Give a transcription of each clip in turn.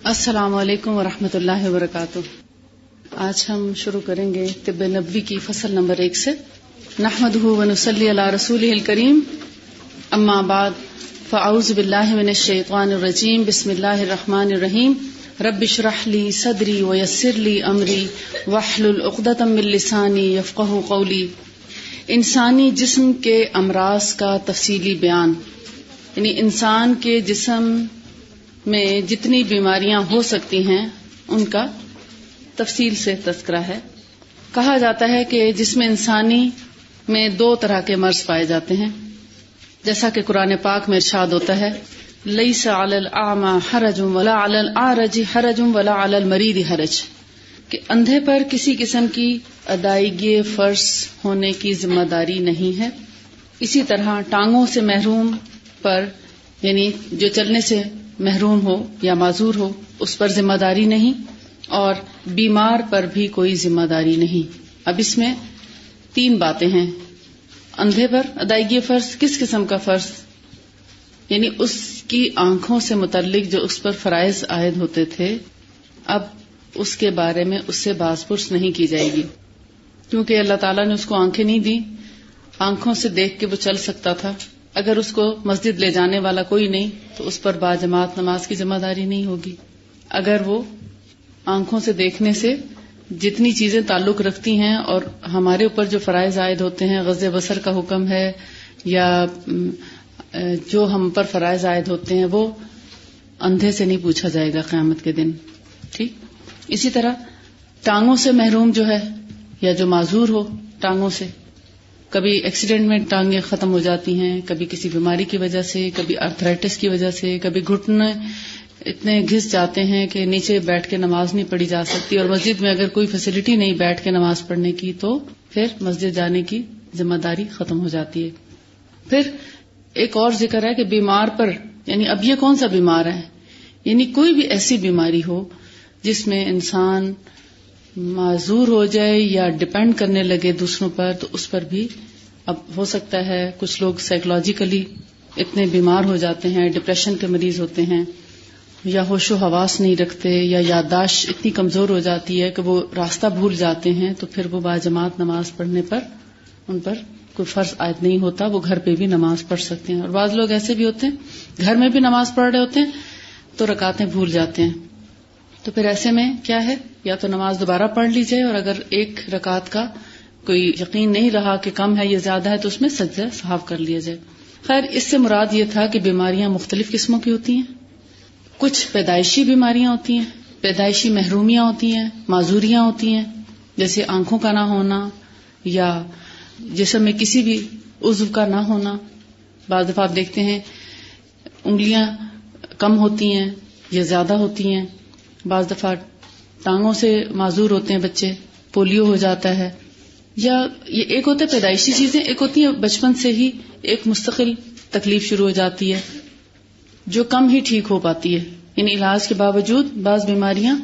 السلام علیکم ورحمۃ اللہ وبرکاتہ۔ آج ہم شروع کریں گے طب نبوی کی فصل نمبر 1 سے۔ نحمدہ ونصلی علی رسولہ الکریم، اما بعد، فاعوذ باللہ من الشیطان الرجیم، بسم اللہ الرحمن الرحیم۔ رب اشرح لی صدری ویسر لی امری واحلل عقدۃ من لسانی یفقہوا قولی۔ انسانی جسم کے امراض کا تفصیلی بیان، یعنی انسان کے جسم میں جتنی بیماریاں ہو سکتی ہیں ان کا تفصیل سے تذکرہ ہے۔ کہا جاتا ہے کہ جسم انسانی میں 2 طرح کے مرض پائے جاتے ہیں، جیسا کہ قرآن پاک میں ارشاد ہوتا ہے، لیس علی الاعمی حرج ولا علی الاعرج حرج ولا علی المریض حرج، کہ اندھے پر کسی قسم کی ادائیگی فرض ہونے کی ذمہ داری نہیں ہے۔ اسی طرح ٹانگوں سے محروم پر، یعنی جو چلنے سے محروم ہو یا معذور ہو، اس پر ذمہ داری نہیں، اور بیمار پر بھی کوئی ذمہ داری نہیں۔ اب اس میں 3 باتیں ہیں۔ اندھے پر ادائیگی فرض، کس قسم کا فرض؟ یعنی اس کی آنکھوں سے متعلق جو اس پر فرائض عائد ہوتے تھے، اب اس کے بارے میں اس سے باز پرس نہیں کی جائے گی، کیونکہ اللہ تعالیٰ نے اس کو آنکھیں نہیں دی، آنکھوں سے دیکھ کے وہ چل سکتا تھا۔ اگر اس کو مسجد لے جانے والا کوئی نہیں تو اس پر باجماعت نماز کی ذمہ داری نہیں ہوگی۔ اگر وہ آنکھوں سے دیکھنے سے جتنی چیزیں تعلق رکھتی ہیں اور ہمارے اوپر جو فرائض عائد ہوتے ہیں، غض بصر کا حکم ہے یا جو ہم پر فرائض عائد ہوتے ہیں، وہ اندھے سے نہیں پوچھا جائے گا قیامت کے دن۔ ٹھیک، اسی طرح ٹانگوں سے محروم جو ہے یا جو معذور ہو ٹانگوں سے، کبھی ایکسیڈنٹ میں ٹانگیں ختم ہو جاتی ہیں، کبھی کسی بیماری کی وجہ سے، کبھی آرتھرائٹس کی وجہ سے، کبھی گھٹنے اتنے گھس جاتے ہیں کہ نیچے بیٹھ کے نماز نہیں پڑھی جا سکتی، اور مسجد میں اگر کوئی فیسلٹی نہیں بیٹھ کے نماز پڑھنے کی تو پھر مسجد جانے کی ذمہ داری ختم ہو جاتی ہے۔ پھر ایک اور ذکر ہے کہ بیمار پر، یعنی اب یہ کون سا بیمار ہے؟ یعنی کوئی بھی ایسی بیماری ہو جس میں انسان معذور ہو جائے یا ڈپینڈ کرنے لگے دوسروں پر، تو اس پر بھی اب ہو سکتا ہے کچھ لوگ سائیکولوجیکلی اتنے بیمار ہو جاتے ہیں، ڈپریشن کے مریض ہوتے ہیں، یا ہوش و حواس نہیں رکھتے، یا یادداشت اتنی کمزور ہو جاتی ہے کہ وہ راستہ بھول جاتے ہیں، تو پھر وہ باجماعت نماز پڑھنے پر ان پر کوئی فرض عائد نہیں ہوتا، وہ گھر پہ بھی نماز پڑھ سکتے ہیں۔ اور بعض لوگ ایسے بھی ہوتے ہیں گھر میں بھی نماز پڑھ رہے ہوتے ہیں تو رکعتیں بھول جاتے ہیں، تو پھر ایسے میں کیا ہے، یا تو نماز دوبارہ پڑھ لی جائے، اور اگر ایک رکعت کا کوئی یقین نہیں رہا کہ کم ہے یا زیادہ ہے تو اس میں سجدہ سہو کر لیا جائے۔ خیر، اس سے مراد یہ تھا کہ بیماریاں مختلف قسموں کی ہوتی ہیں۔ کچھ پیدائشی بیماریاں ہوتی ہیں، پیدائشی محرومیاں ہوتی ہیں، معذوریاں ہوتی ہیں، جیسے آنکھوں کا نہ ہونا یا جسم میں کسی بھی عضو کا نہ ہونا۔ بعض دفعہ آپ دیکھتے ہیں انگلیاں کم ہوتی ہیں یا زیادہ ہوتی ہیں، بعض دفعہ ٹانگوں سے معذور ہوتے ہیں بچے، پولیو ہو جاتا ہے، یا یہ ایک ہوتا ہے پیدائشی چیزیں، ایک ہوتی ہے بچپن سے ہی ایک مستقل تکلیف شروع ہو جاتی ہے جو کم ہی ٹھیک ہو پاتی ہے، یعنی علاج کے باوجود بعض بیماریاں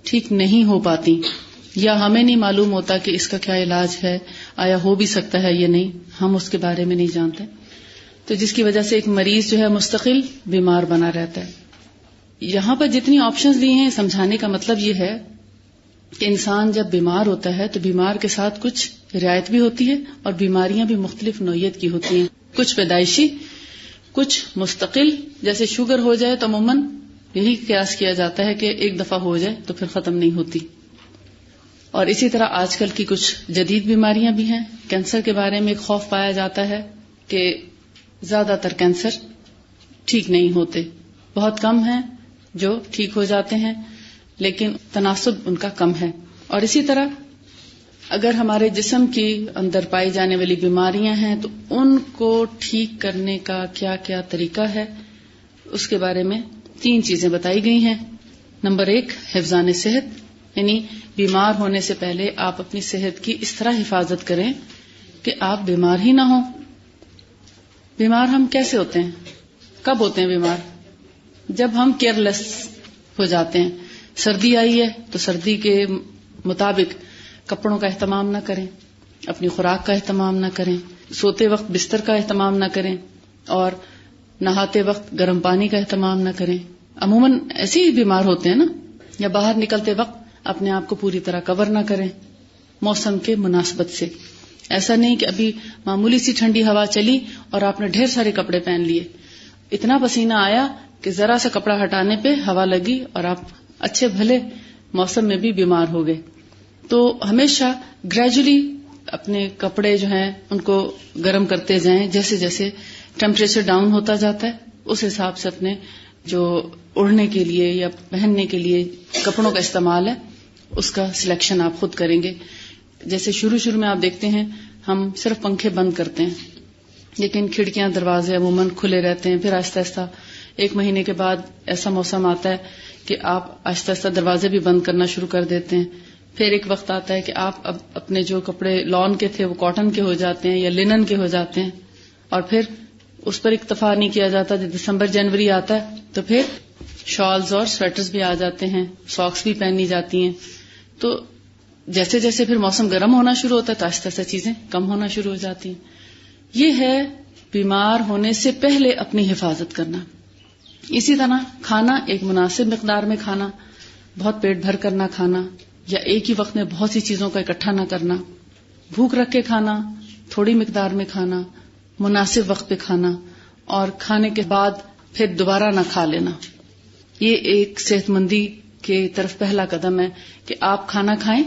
ٹھیک نہیں ہو پاتی، یا ہمیں نہیں معلوم ہوتا کہ اس کا کیا علاج ہے، آیا ہو بھی سکتا ہے یا نہیں، ہم اس کے بارے میں نہیں جانتے، تو جس کی وجہ سے ایک مریض جو ہے مستقل بیمار بنا رہتا ہے۔ یہاں پر جتنی آپشنز دی ہیں، سمجھانے کا مطلب یہ ہے کہ انسان جب بیمار ہوتا ہے تو بیمار کے ساتھ کچھ رعایت بھی ہوتی ہے، اور بیماریاں بھی مختلف نوعیت کی ہوتی ہیں، کچھ پیدائشی، کچھ مستقل۔ جیسے شوگر ہو جائے تو عموماً یہی قیاس کیا جاتا ہے کہ ایک دفعہ ہو جائے تو پھر ختم نہیں ہوتی، اور اسی طرح آج کل کی کچھ جدید بیماریاں بھی ہیں۔ کینسر کے بارے میں ایک خوف پایا جاتا ہے کہ زیادہ تر کینسر ٹھیک نہیں ہوتے، بہت کم ہیں جو ٹھیک ہو جاتے ہیں، لیکن تناسب ان کا کم ہے۔ اور اسی طرح اگر ہمارے جسم کی اندر پائی جانے والی بیماریاں ہیں تو ان کو ٹھیک کرنے کا کیا کیا طریقہ ہے، اس کے بارے میں 3 چیزیں بتائی گئی ہیں۔ نمبر 1، حفظان صحت، یعنی بیمار ہونے سے پہلے آپ اپنی صحت کی اس طرح حفاظت کریں کہ آپ بیمار ہی نہ ہوں۔ بیمار ہم کیسے ہوتے ہیں، کب ہوتے ہیں بیمار؟ جب ہم کیئرلیس ہو جاتے ہیں۔ سردی آئی ہے تو سردی کے مطابق کپڑوں کا اہتمام نہ کریں، اپنی خوراک کا اہتمام نہ کریں، سوتے وقت بستر کا اہتمام نہ کریں، اور نہاتے وقت گرم پانی کا اہتمام نہ کریں۔ عموماً ایسے ہی بیمار ہوتے ہیں نا، یا باہر نکلتے وقت اپنے آپ کو پوری طرح کور نہ کریں موسم کے مناسبت سے. ایسا نہیں کہ ابھی معمولی سی ٹھنڈی ہوا چلی اور آپ نے ڈھیر سارے کپڑے پہن لیے، اتنا پسینہ آیا کہ ذرا سا کپڑا ہٹانے پہ ہوا لگی اور آپ اچھے بھلے موسم میں بھی بیمار ہو گئے. تو ہمیشہ گریجولی اپنے کپڑے جو ہیں ان کو گرم کرتے جائیں. جیسے جیسے ٹیمپریچر ڈاؤن ہوتا جاتا ہے اس حساب سے اپنے جو اڑنے کے لیے یا پہننے کے لیے کپڑوں کا استعمال ہے اس کا سلیکشن آپ خود کریں گے. جیسے شروع میں آپ دیکھتے ہیں ہم صرف پنکھے بند کرتے ہیں، لیکن کھڑکیاں دروازے عموماً کھلے رہتے ہیں. پھر آہستہ آہستہ 1 مہینے کے بعد ایسا موسم آتا ہے کہ آپ آہستہ آہستہ دروازے بھی بند کرنا شروع کر دیتے ہیں. پھر ایک وقت آتا ہے کہ آپ اب اپنے جو کپڑے لان کے تھے وہ کاٹن کے ہو جاتے ہیں یا لینن کے ہو جاتے ہیں، اور پھر اس پر اکتفا نہیں کیا جاتا. جب دسمبر جنوری آتا ہے تو پھر شالز اور سویٹرز بھی آ جاتے ہیں، ساکس بھی پہنی جاتی ہیں. تو جیسے جیسے پھر موسم گرم ہونا شروع ہوتا ہے تو آہستہ آہستہ چیزیں کم ہونا شروع ہو جاتی ہیں. یہ ہے بیمار ہونے سے پہلے اپنی حفاظت کرنا. اسی طرح کھانا ایک مناسب مقدار میں کھانا، بہت پیٹ بھر کر نہ کھانا یا ایک ہی وقت میں بہت سی چیزوں کا اکٹھا نہ کرنا. بھوک رکھ کے کھانا، تھوڑی مقدار میں کھانا، مناسب وقت پہ کھانا، اور کھانے کے بعد پھر دوبارہ نہ کھا لینا. یہ ایک صحت مندی کی طرف پہلا قدم ہے کہ آپ کھانا کھائیں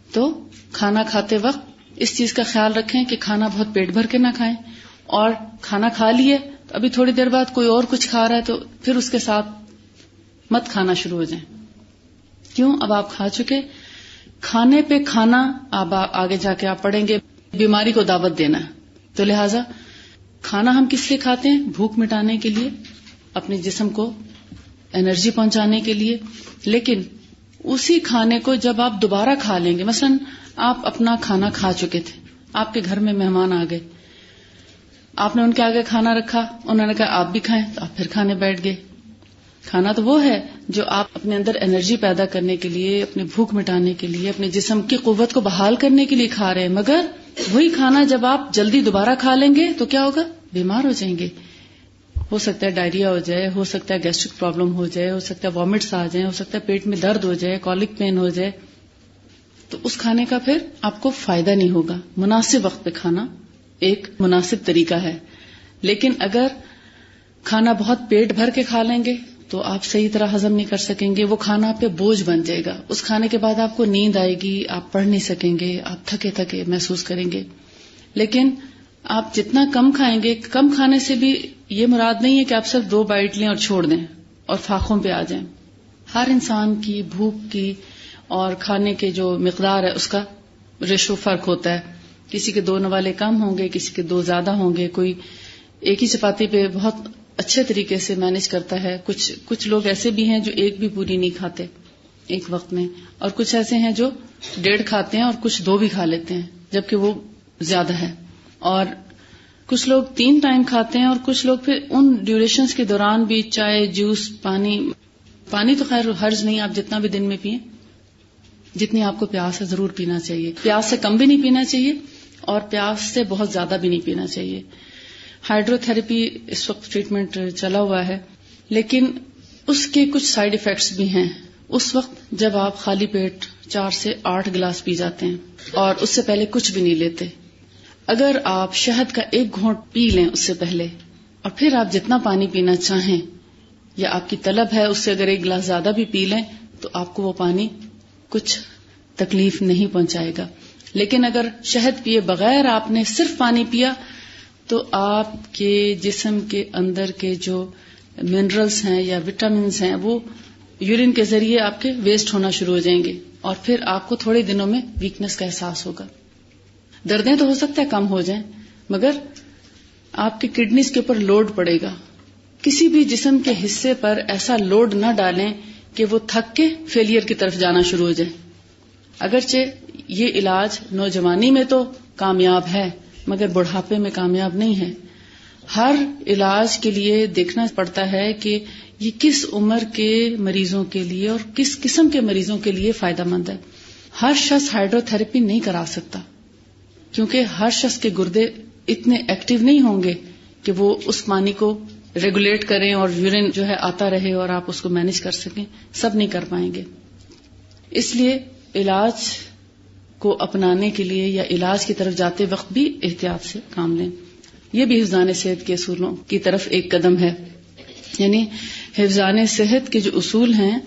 تو کھانا کھاتے وقت اس چیز کا خیال رکھیں کہ کھانا بہت پیٹ بھر کے نہ کھائیں، اور کھانا کھا لیے تو ابھی تھوڑی دیر بعد کوئی اور کچھ کھا رہا ہے تو پھر اس کے ساتھ مت کھانا شروع ہو جائیں. کیوں؟ اب آپ کھا چکے. کھانے پہ کھانا اب آگے جا کے آپ پڑھیں گے بیماری کو دعوت دینا ہے. تو لہٰذا کھانا ہم کس لیے کھاتے ہیں؟ بھوک مٹانے کے لیے، اپنے جسم کو انرجی پہنچانے کے لیے. لیکن اسی کھانے کو جب آپ دوبارہ کھا لیں گے، مثلا آپ اپنا کھانا کھا چکے تھے، آپ کے گھر میں مہمان آ گئے، آپ نے ان کے آگے کھانا رکھا، انہوں نے کہا آپ بھی کھائیں، تو آپ پھر کھانے بیٹھ گئے. کھانا تو وہ ہے جو آپ اپنے اندر انرجی پیدا کرنے کے لیے، اپنی بھوک مٹانے کے لیے، اپنے جسم کی قوت کو بحال کرنے کے لیے کھا رہے ہیں. مگر وہی کھانا جب آپ جلدی دوبارہ کھا لیں گے تو کیا ہوگا؟ بیمار ہو جائیں گے. ہو سکتا ہے ڈائریا ہو جائے، ہو سکتا ہے گیسٹرک پرابلم ہو جائے، ہو سکتا ہے وامٹس آ جائیں، ہو سکتا ہے پیٹ میں درد ہو جائے، کولک پین ہو جائے. تو اس کھانے کا پھر آپ کو فائدہ نہیں ہوگا. مناسب وقت پہ کھانا ایک مناسب طریقہ ہے. لیکن اگر کھانا بہت پیٹ بھر کے کھا لیں گے تو آپ صحیح طرح ہضم نہیں کر سکیں گے. وہ کھانا آپ پہ بوجھ بن جائے گا. اس کھانے کے بعد آپ کو نیند آئے گی، آپ پڑھ نہیں سکیں گے، آپ تھکے تھکے محسوس کریں گے. لیکن آپ جتنا کم کھائیں گے، کم کھانے سے بھی یہ مراد نہیں ہے کہ آپ صرف 2 بائٹ لیں اور چھوڑ دیں اور فاقوں پہ آ جائیں. ہر انسان کی بھوک کی اور کھانے کے جو مقدار ہے اس کا ریشو فرق ہوتا ہے. کسی کے 2 نوالے کم ہوں گے، کسی کے 2 زیادہ ہوں گے. کوئی ایک ہی چپاتی پہ بہت اچھے طریقے سے مینج کرتا ہے. کچھ لوگ ایسے بھی ہیں جو ایک بھی پوری نہیں کھاتے ایک وقت میں، اور کچھ ایسے ہیں جو 1.5 کھاتے ہیں اور کچھ 2 بھی کھا لیتے ہیں جبکہ وہ زیادہ ہے. اور کچھ لوگ 3 ٹائم کھاتے ہیں، اور کچھ لوگ پھر ان ڈیوریشنز کے دوران بھی چائے، جوس، پانی تو خیر حرج نہیں، آپ جتنا بھی دن میں پئیں، جتنی آپ کو پیاس ہے ضرور پینا چاہیے. پیاس سے کم بھی نہیں پینا چاہیے اور پیاس سے بہت زیادہ بھی نہیں پینا چاہیے. ہائیڈرو تھراپی اس وقت ٹریٹمنٹ چلا ہوا ہے، لیکن اس کے کچھ سائیڈ ایفیکٹس بھی ہیں. اس وقت جب آپ خالی پیٹ 4 سے 8 گلاس پی جاتے ہیں اور اس سے پہلے کچھ بھی نہیں لیتے، اگر آپ شہد کا 1 گھونٹ پی لیں اس سے پہلے، اور پھر آپ جتنا پانی پینا چاہیں یا آپ کی طلب ہے اس سے اگر 1 گلاس زیادہ بھی پی لیں تو آپ کو وہ پانی کچھ تکلیف نہیں پہنچائے گا. لیکن اگر شہد پیے بغیر آپ نے صرف پانی پیا تو آپ کے جسم کے اندر کے جو منرلز ہیں یا وٹامنز ہیں وہ یورین کے ذریعے آپ کے ویسٹ ہونا شروع ہو جائیں گے، اور پھر آپ کو تھوڑے دنوں میں ویکنس کا احساس ہوگا. دردیں تو ہو سکتا ہے کم ہو جائیں، مگر آپ کی کڈنیز کے اوپر لوڈ پڑے گا. کسی بھی جسم کے حصے پر ایسا لوڈ نہ ڈالیں کہ وہ تھک کے فیلئر کی طرف جانا شروع ہو جائے. اگرچہ یہ علاج نوجوانی میں تو کامیاب ہے مگر بڑھاپے میں کامیاب نہیں ہے. ہر علاج کے لیے دیکھنا پڑتا ہے کہ یہ کس عمر کے مریضوں کے لیے اور کس قسم کے مریضوں کے لیے فائدہ مند ہے. ہر شخص ہائیڈرو تھراپی نہیں کرا سکتا کیونکہ ہر شخص کے گردے اتنے ایکٹیو نہیں ہوں گے کہ وہ اس پانی کو ریگولیٹ کریں اور یورین جو ہے آتا رہے اور آپ اس کو مینج کر سکیں، سب نہیں کر پائیں گے. اس لیے علاج کو اپنانے کے لیے یا علاج کی طرف جاتے وقت بھی احتیاط سے کام لیں. یہ بھی حفظان صحت کے اصولوں کی طرف ایک قدم ہے. یعنی حفظان صحت کے جو اصول ہیں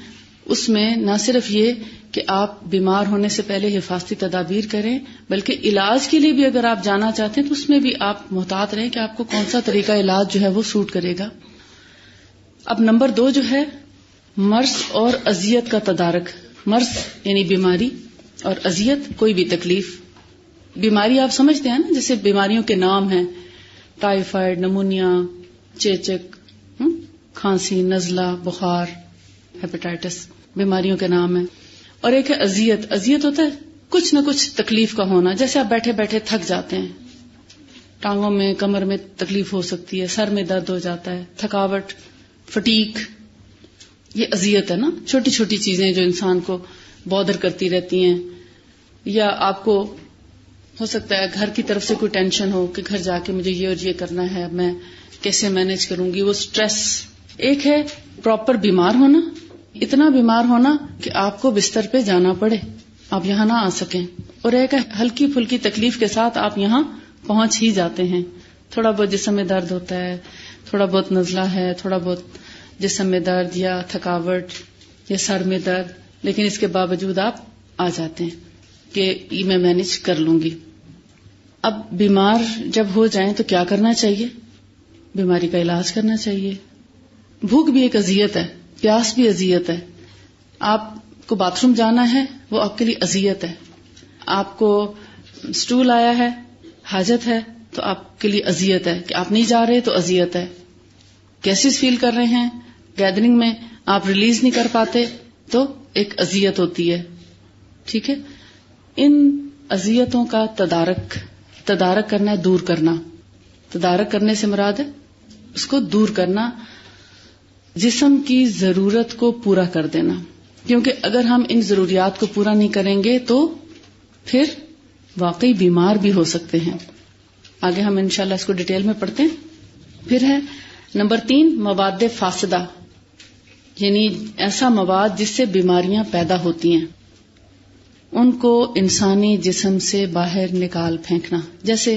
اس میں نہ صرف یہ کہ آپ بیمار ہونے سے پہلے حفاظتی تدابیر کریں، بلکہ علاج کے لیے بھی اگر آپ جانا چاہتے ہیں تو اس میں بھی آپ محتاط رہیں کہ آپ کو کون سا طریقہ علاج جو ہے وہ سوٹ کرے گا. اب نمبر 2 جو ہے مرض اور اذیت کا تدارک. مرض یعنی بیماری اور اذیت کوئی بھی تکلیف. بیماری آپ سمجھتے ہیں نا، جیسے بیماریوں کے نام ہیں ٹائیفائڈ، نمونیا، چیچک، کھانسی، نزلہ، بخار، ہیپیٹائٹس، بیماریوں کے نام ہیں. اور ایک ہے اذیت. اذیت ہوتا ہے کچھ نہ کچھ تکلیف کا ہونا، جیسے آپ بیٹھے بیٹھے تھک جاتے ہیں، ٹانگوں میں، کمر میں تکلیف ہو سکتی ہے، سر میں درد ہو جاتا ہے، تھکاوٹ، فٹیک، یہ اذیت ہے نا. چھوٹی چھوٹی چیزیں جو انسان کو بودر کرتی رہتی ہیں. یا آپ کو ہو سکتا ہے گھر کی طرف سے کوئی ٹینشن ہو کہ گھر جا کے مجھے یہ اور یہ کرنا ہے، اب میں کیسے مینج کروں گی، وہ سٹریس. ایک ہے پراپر بیمار ہونا، اتنا بیمار ہونا کہ آپ کو بستر پہ جانا پڑے، آپ یہاں نہ آ سکیں. اور ایک ہے ہلکی پھلکی تکلیف کے ساتھ آپ یہاں پہنچ ہی جاتے ہیں. تھوڑا بہت جسم میں درد ہوتا ہے، تھوڑا بہت نزلہ ہے، تھوڑا بہت جسم میں درد یا تھکاوٹ یا سر میں درد، لیکن اس کے باوجود آپ آ جاتے ہیں کہ یہ میں مینج کر لوں گی. اب بیمار جب ہو جائیں تو کیا کرنا چاہیے؟ بیماری کا علاج کرنا چاہیے. بھوک بھی ایک اذیت ہے، پیاس بھی اذیت ہے. آپ کو باتھ روم جانا ہے، وہ آپ کے لیے اذیت ہے. آپ کو سٹول آیا ہے، حاجت ہے، تو آپ کے لیے اذیت ہے. کہ آپ نہیں جا رہے تو اذیت ہے. گیسز فیل کر رہے ہیں، گیدرنگ میں آپ ریلیز نہیں کر پاتے تو ایک اذیت ہوتی ہے. ٹھیک ہے، ان اذیتوں کا تدارک کرنا ہے، دور کرنا. تدارک کرنے سے مراد ہے اس کو دور کرنا، جسم کی ضرورت کو پورا کر دینا. کیونکہ اگر ہم ان ضروریات کو پورا نہیں کریں گے تو پھر واقعی بیمار بھی ہو سکتے ہیں. آگے ہم انشاءاللہ اس کو ڈیٹیل میں پڑھتے ہیں. پھر ہے نمبر 3 مواد فاسدہ، یعنی ایسا مواد جس سے بیماریاں پیدا ہوتی ہیں، ان کو انسانی جسم سے باہر نکال پھینکنا. جیسے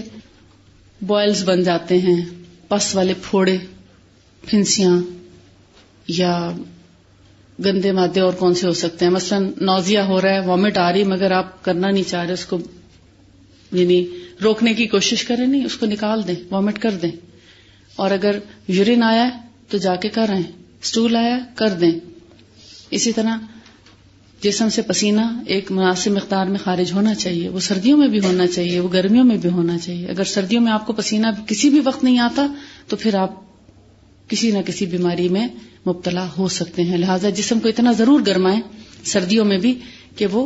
بوائلز بن جاتے ہیں، پس والے پھوڑے، پھنسیاں، یا گندے مادے اور کون سے ہو سکتے ہیں. مثلا نوزیا ہو رہا ہے، وامٹ آ رہی، مگر آپ کرنا نہیں چاہ رہے، اس کو یعنی روکنے کی کوشش کریں، نہیں، اس کو نکال دیں، وامٹ کر دیں. اور اگر یورین آیا ہے تو جا کے کریں، سٹول آیا کر دیں. اسی طرح جسم سے پسینہ ایک مناسب مقدار میں خارج ہونا چاہیے. وہ سردیوں میں بھی ہونا چاہیے، وہ گرمیوں میں بھی ہونا چاہیے. اگر سردیوں میں آپ کو پسینہ کسی بھی وقت نہیں آتا تو پھر آپ کسی نہ کسی بیماری میں مبتلا ہو سکتے ہیں. لہٰذا جسم کو اتنا ضرور گرمائیں سردیوں میں بھی کہ وہ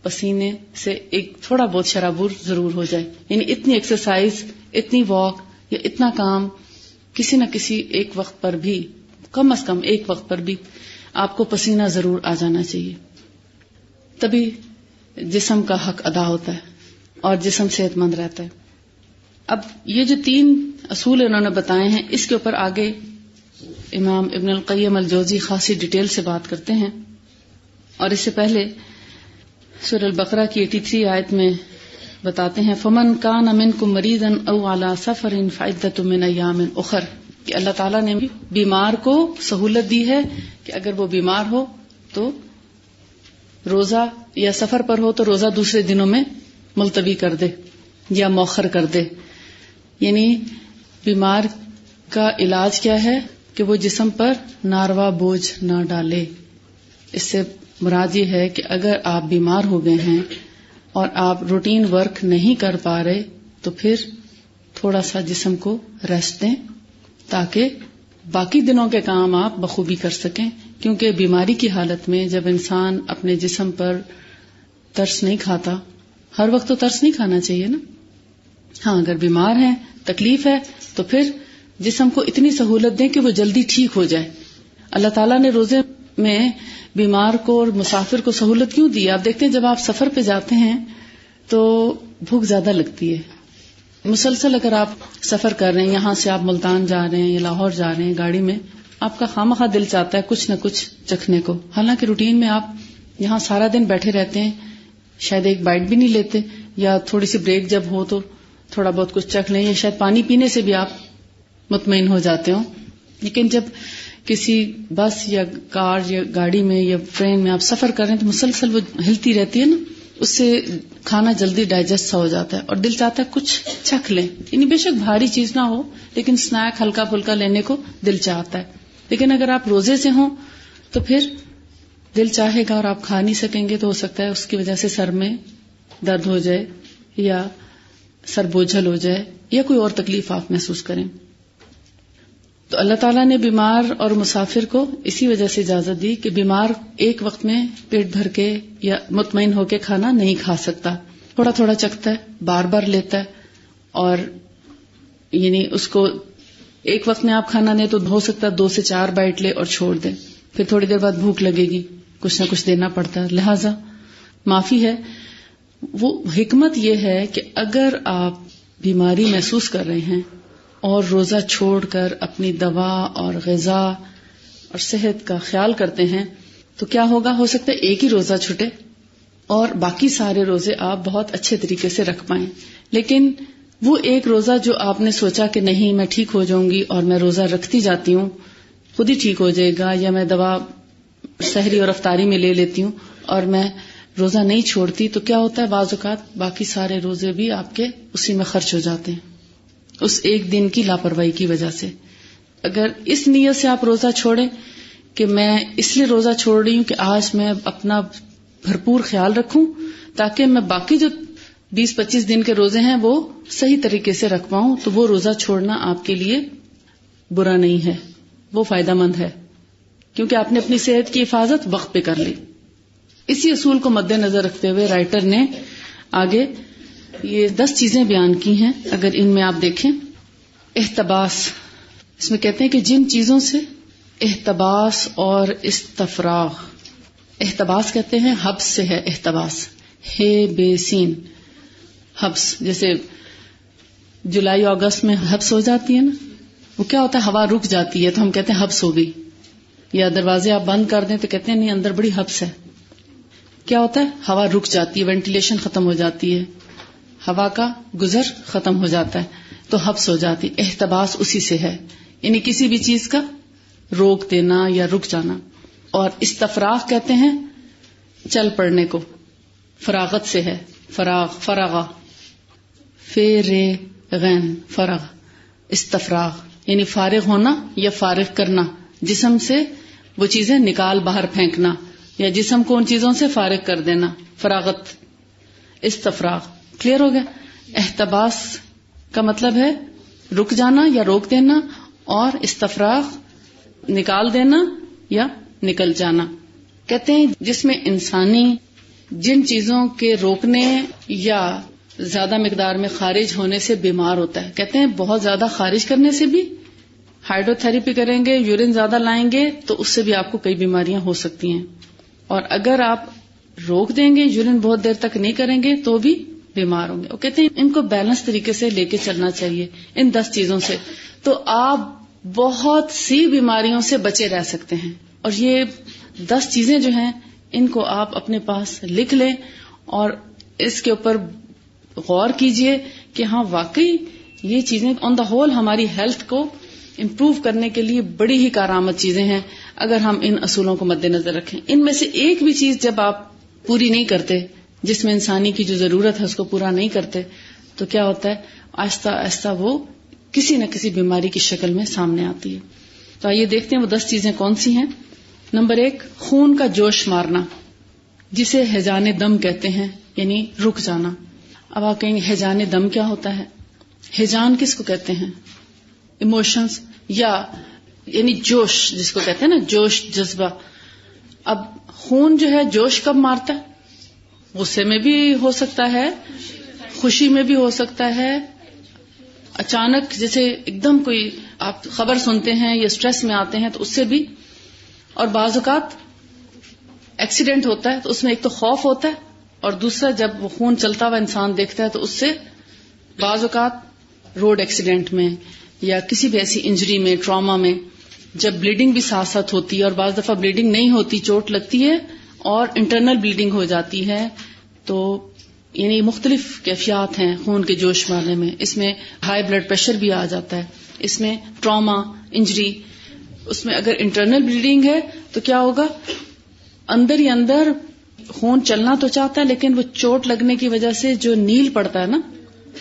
پسینے سے ایک تھوڑا بہت شرابور ضرور ہو جائے. یعنی اتنی ایکسرسائز، اتنی واک یا اتنا کام کسی نہ کسی ایک وقت پر بھی، کم از کم ایک وقت پر بھی آپ کو پسینہ ضرور آ جانا چاہیے. تبھی جسم کا حق ادا ہوتا ہے اور جسم صحت مند رہتا ہے. اب یہ جو 3 اصول انہوں نے بتائے ہیں، اس کے اوپر آگے امام ابن القیم الجوزی خاصی ڈیٹیل سے بات کرتے ہیں. اور اس سے پہلے سورہ البقرہ کی 83 آیت میں بتاتے ہیں فَمَنْ كَانَ مِنْكُمْ مَرِيضًا أَوْ عَلَى سَفَرٍ فَعِدَّةٌ مِنْ أَيَّامٍ أُخَرَ، کہ اللہ تعالیٰ نے بیمار کو سہولت دی ہے کہ اگر وہ بیمار ہو تو روزہ، یا سفر پر ہو تو روزہ دوسرے دنوں میں ملتوی کر دے یا مؤخر کر دے. یعنی بیمار کا علاج کیا ہے کہ وہ جسم پر ناروا بوجھ نہ ڈالے. اس سے مراد یہ ہے کہ اگر آپ بیمار ہو گئے ہیں اور آپ روٹین ورک نہیں کر پا رہے تو پھر تھوڑا سا جسم کو ریسٹ دیں تاکہ باقی دنوں کے کام آپ بخوبی کر سکیں. کیونکہ بیماری کی حالت میں جب انسان اپنے جسم پر ترس نہیں کھاتا، ہر وقت تو ترس نہیں کھانا چاہیے نا. ہاں اگر بیمار ہیں، تکلیف ہے، تو پھر جسم کو اتنی سہولت دیں کہ وہ جلدی ٹھیک ہو جائے. اللہ تعالیٰ نے روزے میں بیمار کو اور مسافر کو سہولت کیوں دی؟ آپ دیکھتے ہیں جب آپ سفر پہ جاتے ہیں تو بھوک زیادہ لگتی ہے مسلسل اگر آپ سفر کر رہے ہیں، یہاں سے آپ ملتان جا رہے ہیں یا لاہور جا رہے ہیں گاڑی میں، آپ کا خواہ دل چاہتا ہے کچھ نہ کچھ چکھنے کو، حالانکہ روٹین میں آپ یہاں سارا دن بیٹھے رہتے ہیں، شاید ایک بائٹ بھی نہیں لیتے، یا تھوڑی سی بریک جب ہو تو تھوڑا بہت کچھ چکھ لیں، یا شاید پانی پینے سے بھی آپ مطمئن ہو جاتے ہوں. لیکن جب کسی بس یا کار یا گاڑی میں یا ٹرین میں آپ سفر کر رہے ہیں تو مسلسل وہ ہلتی رہتی ہے نا، اس سے کھانا جلدی ڈائجسٹ ہو جاتا ہے اور دل چاہتا ہے کچھ چکھ لیں، یعنی بے شک بھاری چیز نہ ہو لیکن سنیک ہلکا پھلکا لینے کو دل چاہتا ہے. لیکن اگر آپ روزے سے ہوں تو پھر دل چاہے گا اور آپ کھا نہیں سکیں گے، تو ہو سکتا ہے اس کی وجہ سے سر میں درد ہو جائے یا سر بوجھل ہو جائے یا کوئی اور تکلیف آپ محسوس کریں. تو اللہ تعالیٰ نے بیمار اور مسافر کو اسی وجہ سے اجازت دی کہ بیمار ایک وقت میں پیٹ بھر کے یا مطمئن ہو کے کھانا نہیں کھا سکتا، تھوڑا تھوڑا چکھتا ہے، بار بار لیتا ہے، اور یعنی اس کو ایک وقت میں آپ کھانا دیں تو ہو سکتا ہے 2 سے 4 بائٹ لے اور چھوڑ دیں، پھر تھوڑی دیر بعد بھوک لگے گی، کچھ نہ کچھ دینا پڑتا ہے. لہذا معافی ہے. وہ حکمت یہ ہے کہ اگر آپ بیماری محسوس کر رہے ہیں اور روزہ چھوڑ کر اپنی دوا اور غذا اور صحت کا خیال کرتے ہیں تو کیا ہوگا، ہو سکتا ہے ایک ہی روزہ چھٹے اور باقی سارے روزے آپ بہت اچھے طریقے سے رکھ پائیں. لیکن وہ ایک روزہ جو آپ نے سوچا کہ نہیں میں ٹھیک ہو جاؤں گی اور میں روزہ رکھتی جاتی ہوں، خود ہی ٹھیک ہو جائے گا، یا میں دوا سحری اور افطاری میں لے لیتی ہوں اور میں روزہ نہیں چھوڑتی، تو کیا ہوتا ہے بعض اوقات باقی سارے روزے بھی آپ کے اسی میں خرچ ہو جاتے ہیں اس ایک دن کی لاپرواہی کی وجہ سے. اگر اس نیت سے آپ روزہ چھوڑیں کہ میں اس لیے روزہ چھوڑ رہی ہوں کہ آج میں اپنا بھرپور خیال رکھوں تاکہ میں باقی جو 20-25 دن کے روزے ہیں وہ صحیح طریقے سے رکھ پاؤں، تو وہ روزہ چھوڑنا آپ کے لیے برا نہیں ہے، وہ فائدہ مند ہے، کیونکہ آپ نے اپنی صحت کی حفاظت وقت پہ کر لی. اسی اصول کو مد نظر رکھتے ہوئے رائٹر نے آگے یہ 10 چیزیں بیان کی ہیں. اگر ان میں آپ دیکھیں، احتباس، اس میں کہتے ہیں کہ جن چیزوں سے احتباس اور استفراغ، احتباس کہتے ہیں حبس سے ہے، احتباس ہے بے سین، حبس، جیسے جولائی اگست میں حبس ہو جاتی ہے نا، وہ کیا ہوتا ہے، ہوا رک جاتی ہے تو ہم کہتے ہیں حبس ہو گئی. یا دروازے آپ بند کر دیں تو کہتے ہیں نہیں اندر بڑی حبس ہے. کیا ہوتا ہے، ہوا رک جاتی ہے، وینٹیلیشن ختم ہو جاتی ہے، ہوا کا گزر ختم ہو جاتا ہے تو حبس ہو جاتی. احتباس اسی سے ہے، یعنی کسی بھی چیز کا روک دینا یا رک جانا. اور استفراغ کہتے ہیں چل پڑنے کو، فراغت سے ہے، فراغ، فرغا، غین، فرغ، استفراغ یعنی فارغ ہونا یا فارغ کرنا، جسم سے وہ چیزیں نکال باہر پھینکنا یا جسم کو ان چیزوں سے فارغ کر دینا، فراغت، استفراغ. کلیئر ہو گیا؟ احتباس کا مطلب ہے رک جانا یا روک دینا، اور استفراغ نکال دینا یا نکل جانا. کہتے ہیں جس میں انسانی جن چیزوں کے روکنے یا زیادہ مقدار میں خارج ہونے سے بیمار ہوتا ہے، کہتے ہیں بہت زیادہ خارج کرنے سے بھی، ہائیڈرو تھراپی کریں گے، یورین زیادہ لائیں گے تو اس سے بھی آپ کو کئی بیماریاں ہو سکتی ہیں. اور اگر آپ روک دیں گے، یورین بہت دیر تک نہیں کریں گے تو بھی بیمار ہوں گے. وہ کہتے ہیں ان کو بیلنس طریقے سے لے کے چلنا چاہیے ان 10 چیزوں سے، تو آپ بہت سی بیماریوں سے بچے رہ سکتے ہیں. اور یہ 10 چیزیں جو ہیں ان کو آپ اپنے پاس لکھ لیں اور اس کے اوپر غور کیجئے کہ ہاں واقعی یہ چیزیں آن دا ہول ہماری ہیلتھ کو امپروو کرنے کے لیے بڑی ہی کارآمد چیزیں ہیں اگر ہم ان اصولوں کو مد نظر رکھیں. ان میں سے ایک بھی چیز جب آپ پوری نہیں کرتے، جس میں انسانی کی جو ضرورت ہے اس کو پورا نہیں کرتے، تو کیا ہوتا ہے، آہستہ آہستہ وہ کسی نہ کسی بیماری کی شکل میں سامنے آتی ہے. تو آئیے دیکھتے ہیں وہ 10 چیزیں کون سی ہیں. نمبر 1، خون کا جوش مارنا، جسے ہیجان دم کہتے ہیں، یعنی رک جانا. اب آپ کہیں گے ہیجان دم کیا ہوتا ہے؟ ہیجان کس کو کہتے ہیں؟ ایموشنز یا یعنی جوش جس کو کہتے ہیں نا، جوش، جذبہ. اب خون جو ہے جوش کب مارتا ہے؟ غصے میں بھی ہو سکتا ہے، خوشی میں بھی ہو سکتا ہے، اچانک جیسے ایک دم کوئی آپ خبر سنتے ہیں یا سٹریس میں آتے ہیں تو اس سے بھی. اور بعض اوقات ایکسیڈنٹ ہوتا ہے تو اس میں ایک تو خوف ہوتا ہے، اور دوسرا جب وہ خون چلتا ہوا انسان دیکھتا ہے تو اس سے بعض اوقات روڈ ایکسیڈنٹ میں یا کسی بھی ایسی انجری میں، ٹراما میں، جب بلیڈنگ بھی ساتھ ساتھ ہوتی ہے اور بعض دفعہ بلیڈنگ نہیں ہوتی، چوٹ لگتی ہے اور انٹرنل بلیڈنگ ہو جاتی ہے، تو یعنی مختلف کیفیات ہیں خون کے جوش مارنے میں. اس میں ہائی بلڈ پریشر بھی آ جاتا ہے، اس میں ٹراما، انجری. اس میں اگر انٹرنل بلیڈنگ ہے تو کیا ہوگا، اندر ہی اندر خون چلنا تو چاہتا ہے لیکن وہ چوٹ لگنے کی وجہ سے جو نیل پڑتا ہے نا،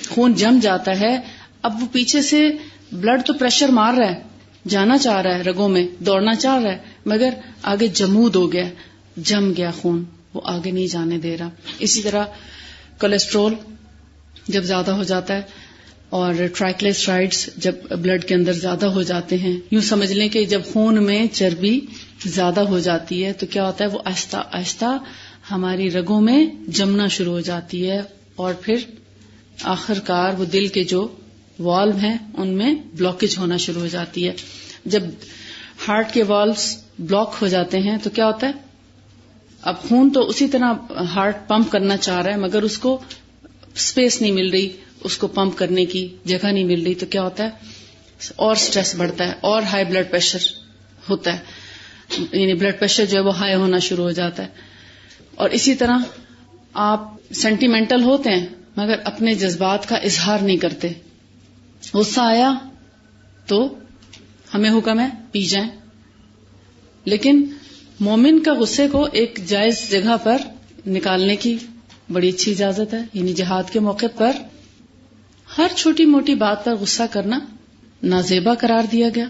خون جم جاتا ہے. اب وہ پیچھے سے بلڈ تو پریشر مار رہا ہے، جانا چاہ رہا ہے رگوں میں، دوڑنا چاہ رہا ہے، مگر آگے جمود ہو گیا، جم گیا خون، وہ آگے نہیں جانے دے رہا. اسی طرح کولیسٹرول جب زیادہ ہو جاتا ہے اور ٹرائیکلیسرائڈز جب بلڈ کے اندر زیادہ ہو جاتے ہیں، یوں سمجھ لیں کہ جب خون میں چربی زیادہ ہو جاتی ہے تو کیا ہوتا ہے، وہ آہستہ آہستہ ہماری رگوں میں جمنا شروع ہو جاتی ہے اور پھر آخر کار وہ دل کے جو والو ہیں ان میں بلاکیج ہونا شروع ہو جاتی ہے. جب ہارٹ کے والوز بلاک ہو جاتے ہیں تو کیا ہوتا ہے، اب خون تو اسی طرح ہارٹ پمپ کرنا چاہ رہا ہے مگر اس کو اسپیس نہیں مل رہی، اس کو پمپ کرنے کی جگہ نہیں مل رہی، تو کیا ہوتا ہے اور سٹریس بڑھتا ہے اور ہائی بلڈ پریشر ہوتا ہے، یعنی بلڈ پریشر جو ہے وہ ہائی ہونا شروع ہو جاتا ہے. اور اسی طرح آپ سینٹیمنٹل ہوتے ہیں مگر اپنے جذبات کا اظہار نہیں کرتے. غصہ آیا تو ہمیں حکم ہے پی جائیں، لیکن مومن کا غصے کو ایک جائز جگہ پر نکالنے کی بڑی اچھی اجازت ہے. یعنی جہاد کے موقع پر ہر چھوٹی موٹی بات پر غصہ کرنا نازیبا قرار دیا گیا،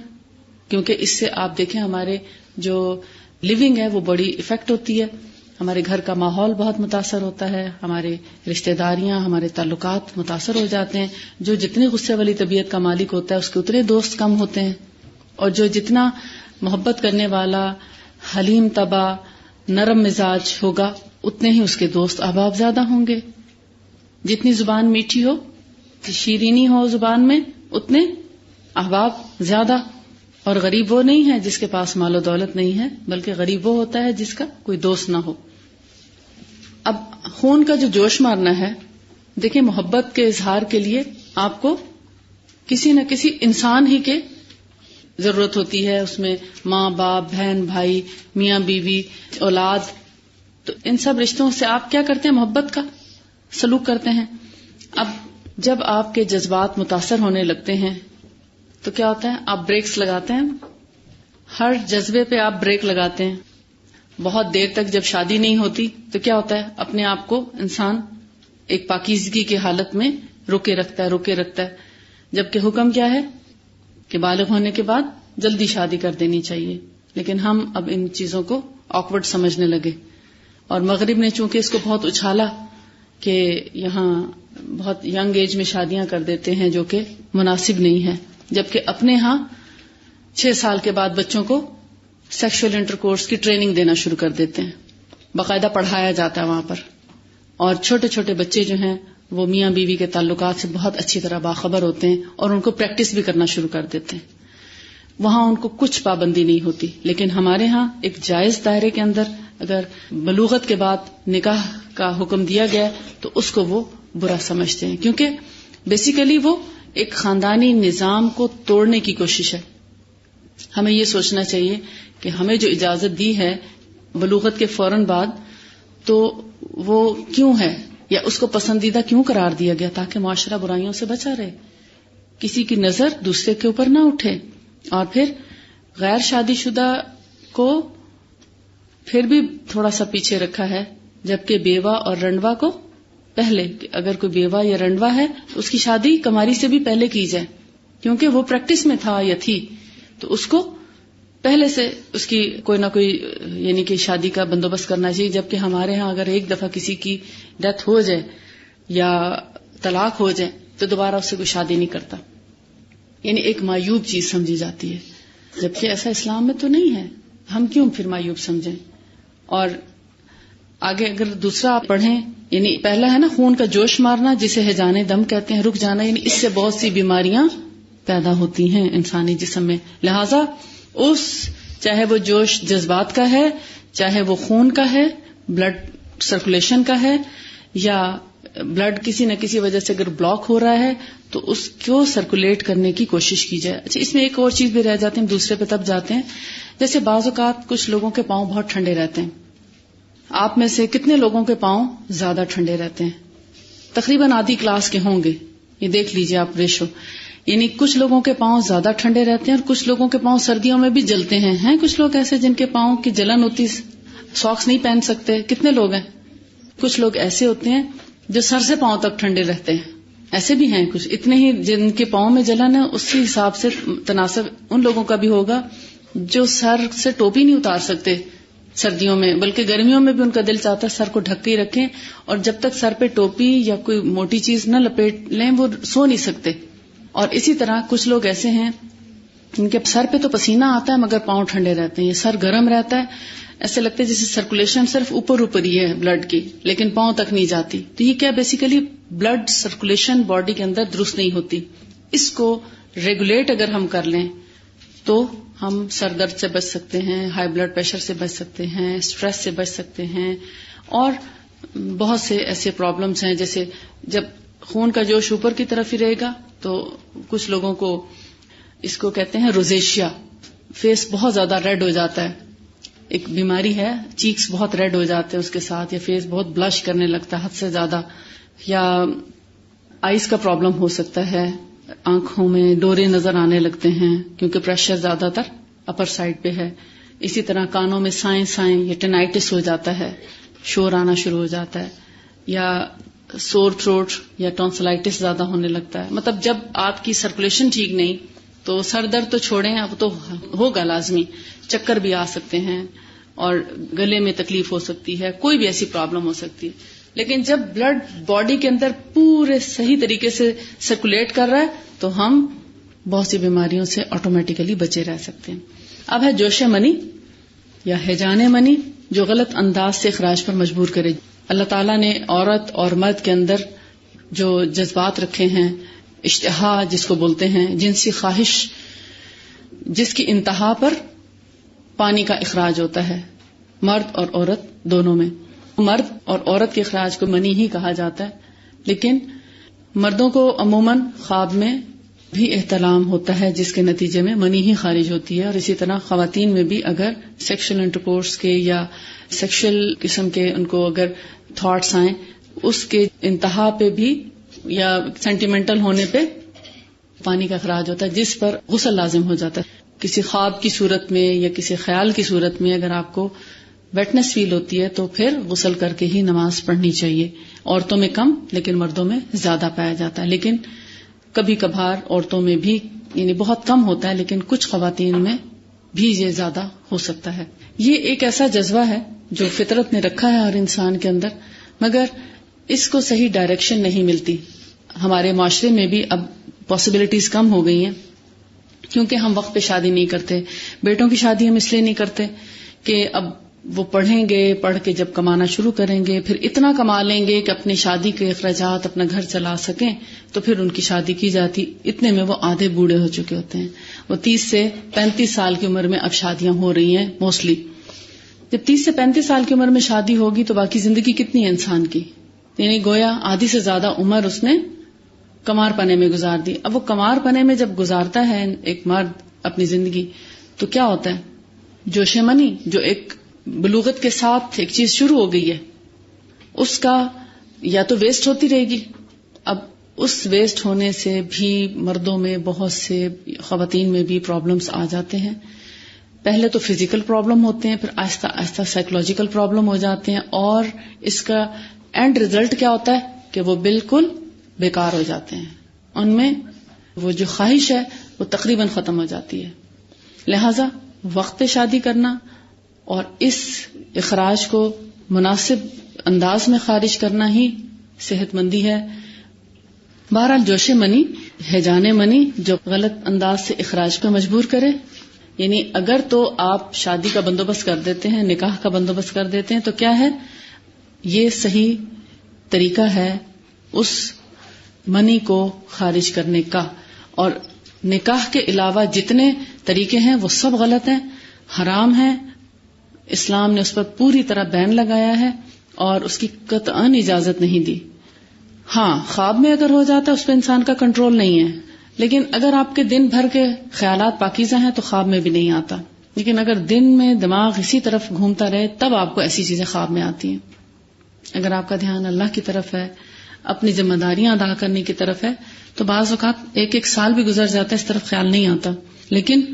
کیونکہ اس سے آپ دیکھیں ہمارے جو لیونگ ہے وہ بڑی افیکٹ ہوتی ہے، ہمارے گھر کا ماحول بہت متاثر ہوتا ہے، ہمارے رشتہ داریاں، ہمارے تعلقات متاثر ہو جاتے ہیں. جو جتنی غصے والی طبیعت کا مالک ہوتا ہے اس کے اتنے دوست کم ہوتے ہیں، اور جو جتنا محبت کرنے والا، حلیم طبع، نرم مزاج ہوگا اتنے ہی اس کے دوست احباب زیادہ ہوں گے. جتنی زبان میٹھی ہو، شیرینی ہو زبان میں، اتنے احباب زیادہ. اور غریب وہ نہیں ہے جس کے پاس مال و دولت نہیں ہے، بلکہ غریب وہ ہوتا ہے جس کا کوئی دوست نہ ہو. اب خون کا جو جوش مارنا ہے، دیکھیں محبت کے اظہار کے لیے آپ کو کسی نہ کسی انسان ہی کے ضرورت ہوتی ہے. اس میں ماں باپ، بہن بھائی، میاں بیوی، اولاد، تو ان سب رشتوں سے آپ کیا کرتے ہیں، محبت کا سلوک کرتے ہیں. اب جب آپ کے جذبات متاثر ہونے لگتے ہیں تو کیا ہوتا ہے، آپ بریکس لگاتے ہیں، ہر جذبے پہ آپ بریک لگاتے ہیں. بہت دیر تک جب شادی نہیں ہوتی تو کیا ہوتا ہے، اپنے آپ کو انسان ایک پاکیزگی کی حالت میں روکے رکھتا ہے، جبکہ حکم کیا ہے کہ بالغ ہونے کے بعد جلدی شادی کر دینی چاہیے. لیکن ہم اب ان چیزوں کو آکورڈ سمجھنے لگے، اور مغرب نے چونکہ اس کو بہت اچھالا کہ یہاں بہت ینگ ایج میں شادیاں کر دیتے ہیں جو کہ مناسب نہیں ہے، جبکہ اپنے ہاں 6 سال کے بعد بچوں کو سیکشول انٹرکورس کی ٹریننگ دینا شروع کر دیتے ہیں، باقاعدہ پڑھایا جاتا ہے وہاں پر. اور چھوٹے چھوٹے بچے جو ہیں وہ میاں بیوی کے تعلقات سے بہت اچھی طرح باخبر ہوتے ہیں اور ان کو پریکٹس بھی کرنا شروع کر دیتے ہیں. وہاں ان کو کچھ پابندی نہیں ہوتی. لیکن ہمارے ہاں ایک جائز دائرے کے اندر اگر بلوغت کے بعد نکاح کا حکم دیا گیا تو اس کو وہ برا سمجھتے ہیں، کیونکہ بیسیکلی وہ ایک خاندانی نظام کو توڑنے کی کوشش ہے. ہمیں یہ سوچنا چاہیے کہ ہمیں جو اجازت دی ہے بلوغت کے فوراً بعد تو وہ کیوں ہے، یا اس کو پسندیدہ کیوں قرار دیا گیا، تاکہ معاشرہ برائیوں سے بچا رہے، کسی کی نظر دوسرے کے اوپر نہ اٹھے. اور پھر غیر شادی شدہ کو پھر بھی تھوڑا سا پیچھے رکھا ہے، جبکہ بیوہ اور رنڈوا کو پہلے، اگر کوئی بیوہ یا رنڈوا ہے تو اس کی شادی کماری سے بھی پہلے کی جائے، کیونکہ وہ پریکٹس میں تھا یا تھی، تو اس کو پہلے سے اس کی کوئی نہ کوئی یعنی کہ شادی کا بندوبست کرنا چاہیے. جبکہ ہمارے ہاں اگر ایک دفعہ کسی کی ڈیتھ ہو جائے یا طلاق ہو جائے تو دوبارہ اس سے کوئی شادی نہیں کرتا، یعنی ایک معیوب چیز سمجھی جاتی ہے، جبکہ ایسا اسلام میں تو نہیں ہے. ہم کیوں پھر معیوب سمجھیں؟ اور آگے اگر دوسرا آپ پڑھیں، یعنی پہلا ہے نا خون کا جوش مارنا، جسے ہیجان دم کہتے ہیں، رک جانا، یعنی اس سے بہت سی بیماریاں پیدا ہوتی ہیں انسانی جسم میں. لہذا چاہے وہ جوش جذبات کا ہے، چاہے وہ خون کا ہے، بلڈ سرکولیشن کا ہے، یا بلڈ کسی نہ کسی وجہ سے اگر بلاک ہو رہا ہے تو اس کو سرکولیٹ کرنے کی کوشش کی جائے. اچھا، اس میں ایک اور چیز بھی رہ جاتی ہے، ہم دوسرے پہ تب جاتے ہیں. جیسے بعض اوقات کچھ لوگوں کے پاؤں بہت ٹھنڈے رہتے ہیں. آپ میں سے کتنے لوگوں کے پاؤں زیادہ ٹھنڈے رہتے ہیں؟ تقریباً آدھی کلاس کے ہوں گے. یہ دیکھ لیجئے آپ ریشو، یعنی کچھ لوگوں کے پاؤں زیادہ ٹھنڈے رہتے ہیں اور کچھ لوگوں کے پاؤں سردیوں میں بھی جلتے ہیں. ہیں کچھ لوگ ایسے جن کے پاؤں کی جلن ہوتی، ساکس نہیں پہن سکتے. کتنے لوگ ہیں؟ کچھ لوگ ایسے ہوتے ہیں جو سر سے پاؤں تک ٹھنڈے رہتے ہیں. ایسے بھی ہیں کچھ. اتنے ہی جن کے پاؤں میں جلن ہے اسی حساب سے تناسب ان لوگوں کا بھی ہوگا جو سر سے ٹوپی نہیں اتار سکتے سردیوں میں، بلکہ گرمیوں میں بھی ان کا دل چاہتا ہے سر کو ڈھک کے ہی رکھیں، اور جب تک سر پہ ٹوپی یا کوئی موٹی چیز نہ لپیٹ لیں وہ سو نہیں سکتے. اور اسی طرح کچھ لوگ ایسے ہیں ان کے سر پہ تو پسینہ آتا ہے مگر پاؤں ٹھنڈے رہتے ہیں. یہ سر گرم رہتا ہے، ایسے لگتا ہے جیسے سرکولیشن صرف اوپر ہی ہے بلڈ کی، لیکن پاؤں تک نہیں جاتی. تو یہ کیا بیسیکلی بلڈ سرکولیشن باڈی کے اندر درست نہیں ہوتی. اس کو ریگولیٹ اگر ہم کر لیں تو ہم سر درد سے بچ سکتے ہیں، ہائی بلڈ پریشر سے بچ سکتے ہیں، سٹریس سے بچ سکتے ہیں، اور بہت سے ایسے پرابلمز ہیں. جیسے جب خون کا جوش اوپر کی طرف ہی رہے گا تو کچھ لوگوں کو اس کو کہتے ہیں روزیشیا، فیس بہت زیادہ ریڈ ہو جاتا ہے. ایک بیماری ہے، چیکس بہت ریڈ ہو جاتے ہیں اس کے ساتھ، یا فیس بہت بلش کرنے لگتا ہے حد سے زیادہ، یا آئیز کا پرابلم ہو سکتا ہے، آنکھوں میں ڈورے نظر آنے لگتے ہیں کیونکہ پریشر زیادہ تر اپر سائڈ پہ ہے. اسی طرح کانوں میں سائیں یا ٹینائٹس ہو جاتا ہے، شور آنا شروع ہو جاتا ہے، یا سور تھروٹ یا ٹونسلائٹس زیادہ ہونے لگتا ہے. مطلب جب آپ کی سرکولیشن ٹھیک نہیں تو سر درد تو چھوڑیں، اب تو ہوگا لازمی، چکر بھی آ سکتے ہیں اور گلے میں تکلیف ہو سکتی ہے، کوئی بھی ایسی پرابلم ہو سکتی ہے. لیکن جب بلڈ باڈی کے اندر پورے صحیح طریقے سے سرکولیٹ کر رہا ہے تو ہم بہت سی بیماریوں سے آٹومیٹیکلی بچے رہ سکتے ہیں. اب ہے جوش منی یا ہیجان منی جو غلط انداز سے اخراج پر مجبور کرے. اللہ تعالیٰ نے عورت اور مرد کے اندر جو جذبات رکھے ہیں، اشتہا جس کو بولتے ہیں، جنسی خواہش جس کی انتہا پر پانی کا اخراج ہوتا ہے، مرد اور عورت دونوں میں. مرد اور عورت کے اخراج کو منی ہی کہا جاتا ہے، لیکن مردوں کو عموماً خواب میں بھی احتلام ہوتا ہے جس کے نتیجے میں منی ہی خارج ہوتی ہے. اور اسی طرح خواتین میں بھی اگر سیکشل انٹرکورس کے یا سیکشل قسم کے ان کو اگر تھاٹس آئیں، اس کے انتہا پہ بھی یا سینٹیمنٹل ہونے پہ پانی کا اخراج ہوتا ہے جس پر غسل لازم ہو جاتا ہے. کسی خواب کی صورت میں یا کسی خیال کی صورت میں اگر آپ کو ویٹنس فیل ہوتی ہے تو پھر غسل کر کے ہی نماز پڑھنی چاہیے. عورتوں میں کم لیکن مردوں میں زیادہ پایا جاتا ہے، لیکن کبھی کبھار عورتوں میں بھی یعنی بہت کم ہوتا ہے، لیکن کچھ خواتین میں بھی یہ زیادہ ہو سکتا ہے. یہ ایک ایسا جذبہ ہے جو فطرت نے رکھا ہے ہر انسان کے اندر، مگر اس کو صحیح ڈائریکشن نہیں ملتی. ہمارے معاشرے میں بھی اب پاسبلٹیز کم ہو گئی ہیں کیونکہ ہم وقت پہ شادی نہیں کرتے. بیٹوں کی شادی ہم اس لیے نہیں کرتے کہ اب وہ پڑھیں گے، پڑھ کے جب کمانا شروع کریں گے پھر اتنا کما لیں گے کہ اپنی شادی کے اخراجات اپنا گھر چلا سکیں، تو پھر ان کی شادی کی جاتی. اتنے میں وہ آدھے بوڑھے ہو چکے ہوتے ہیں. وہ 30 سے 35 سال کی عمر میں اب شادیاں ہو رہی ہیں موسٹلی. جب 30 سے 35 سال کی عمر میں شادی ہوگی تو باقی زندگی کتنی ہے انسان کی؟ یعنی گویا آدھی سے زیادہ عمر اس نے کمار پنے میں گزار دی. اب وہ کمار پنے میں جب گزارتا ہے ایک مرد اپنی زندگی تو کیا ہوتا ہے؟ جوش منی جو ایک بلوغت کے ساتھ ایک چیز شروع ہو گئی ہے اس کا یا تو ویسٹ ہوتی رہے گی. اب اس ویسٹ ہونے سے بھی مردوں میں بہت سے خواتین میں بھی پرابلمز آ جاتے ہیں. پہلے تو فزیکل پرابلم ہوتے ہیں، پھر آہستہ آہستہ سائیکولوجیکل پرابلم ہو جاتے ہیں، اور اس کا اینڈ ریزلٹ کیا ہوتا ہے کہ وہ بالکل بیکار ہو جاتے ہیں. ان میں وہ جو خواہش ہے وہ تقریباً ختم ہو جاتی ہے. لہذا وقت پہ شادی کرنا اور اس اخراج کو مناسب انداز میں خارج کرنا ہی صحت مندی ہے. بہرحال جوش منی، ہیجان منی جو غلط انداز سے اخراج کو مجبور کرے، یعنی اگر تو آپ شادی کا بندوبست کر دیتے ہیں، نکاح کا بندوبست کر دیتے ہیں تو کیا ہے؟ یہ صحیح طریقہ ہے اس منی کو خارج کرنے کا. اور نکاح کے علاوہ جتنے طریقے ہیں وہ سب غلط ہیں، حرام ہیں. اسلام نے اس پر پوری طرح بین لگایا ہے اور اس کی قطعاً اجازت نہیں دی. ہاں خواب میں اگر ہو جاتا ہے اس پہ انسان کا کنٹرول نہیں ہے، لیکن اگر آپ کے دن بھر کے خیالات پاکیزہ ہیں تو خواب میں بھی نہیں آتا. لیکن اگر دن میں دماغ اسی طرف گھومتا رہے تب آپ کو ایسی چیزیں خواب میں آتی ہیں. اگر آپ کا دھیان اللہ کی طرف ہے، اپنی ذمہ داریاں ادا کرنے کی طرف ہے، تو بعض اوقات ایک سال بھی گزر جاتا ہے اس طرف خیال نہیں آتا. لیکن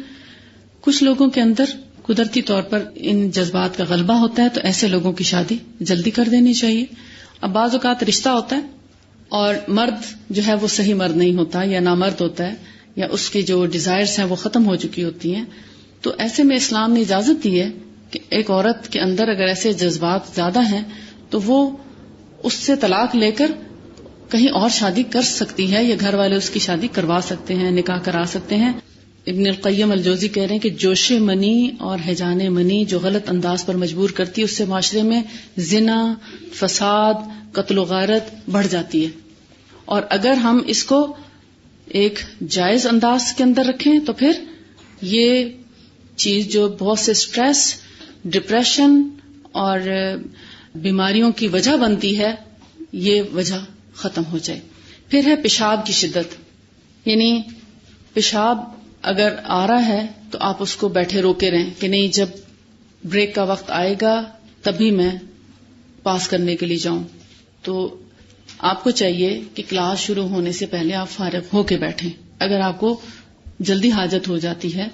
کچھ لوگوں کے اندر قدرتی طور پر ان جذبات کا غلبہ ہوتا ہے، تو ایسے لوگوں کی شادی جلدی کر دینی چاہیے. اب بعض اوقات رشتہ ہوتا ہے اور مرد جو ہے وہ صحیح مرد نہیں ہوتا یا نامرد ہوتا ہے، یا اس کی جو ڈیزائرز ہیں وہ ختم ہو چکی ہوتی ہیں، تو ایسے میں اسلام نے اجازت دی ہے کہ ایک عورت کے اندر اگر ایسے جذبات زیادہ ہیں تو وہ اس سے طلاق لے کر کہیں اور شادی کر سکتی ہے، یا گھر والے اس کی شادی کروا سکتے ہیں، نکاح کرا سکتے ہیں. ابن القیم الجوزی کہہ رہے ہیں کہ جوش منی اور ہیجان منی جو غلط انداز پر مجبور کرتی ہے، اس سے معاشرے میں زنا، فساد، قتل و غارت بڑھ جاتی ہے. اور اگر ہم اس کو ایک جائز انداز کے اندر رکھیں تو پھر یہ چیز جو بہت سے سٹریس، ڈپریشن اور بیماریوں کی وجہ بنتی ہے، یہ وجہ ختم ہو جائے. پھر ہے پیشاب کی شدت، یعنی پیشاب اگر آ رہا ہے تو آپ اس کو بیٹھے روکے رہیں کہ نہیں، جب بریک کا وقت آئے گا تبھی میں پاس کرنے کے لیے جاؤں. تو آپ کو چاہیے کہ کلاس شروع ہونے سے پہلے آپ فارغ ہو کے بیٹھیں. اگر آپ کو جلدی حاجت ہو جاتی ہے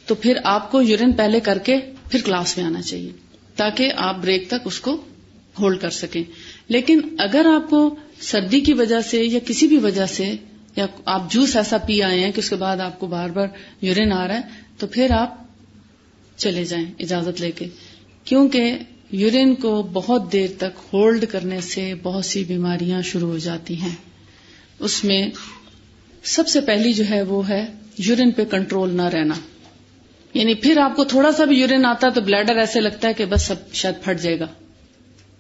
تو پھر آپ کو یورین پہلے کر کے پھر کلاس میں آنا چاہیے تاکہ آپ بریک تک اس کو ہولڈ کر سکیں. لیکن اگر آپ کو سردی کی وجہ سے یا کسی بھی وجہ سے، یا آپ جوس ایسا پی آئے ہیں کہ اس کے بعد آپ کو بار بار یورین آ رہا ہے، تو پھر آپ چلے جائیں اجازت لے کے، کیونکہ یورین کو بہت دیر تک ہولڈ کرنے سے بہت سی بیماریاں شروع ہو جاتی ہیں. اس میں سب سے پہلی جو ہے وہ ہے یورین پہ کنٹرول نہ رہنا. یعنی پھر آپ کو تھوڑا سا بھی یورین آتا ہے تو بلیڈر ایسے لگتا ہے کہ بس اب شاید پھٹ جائے گا،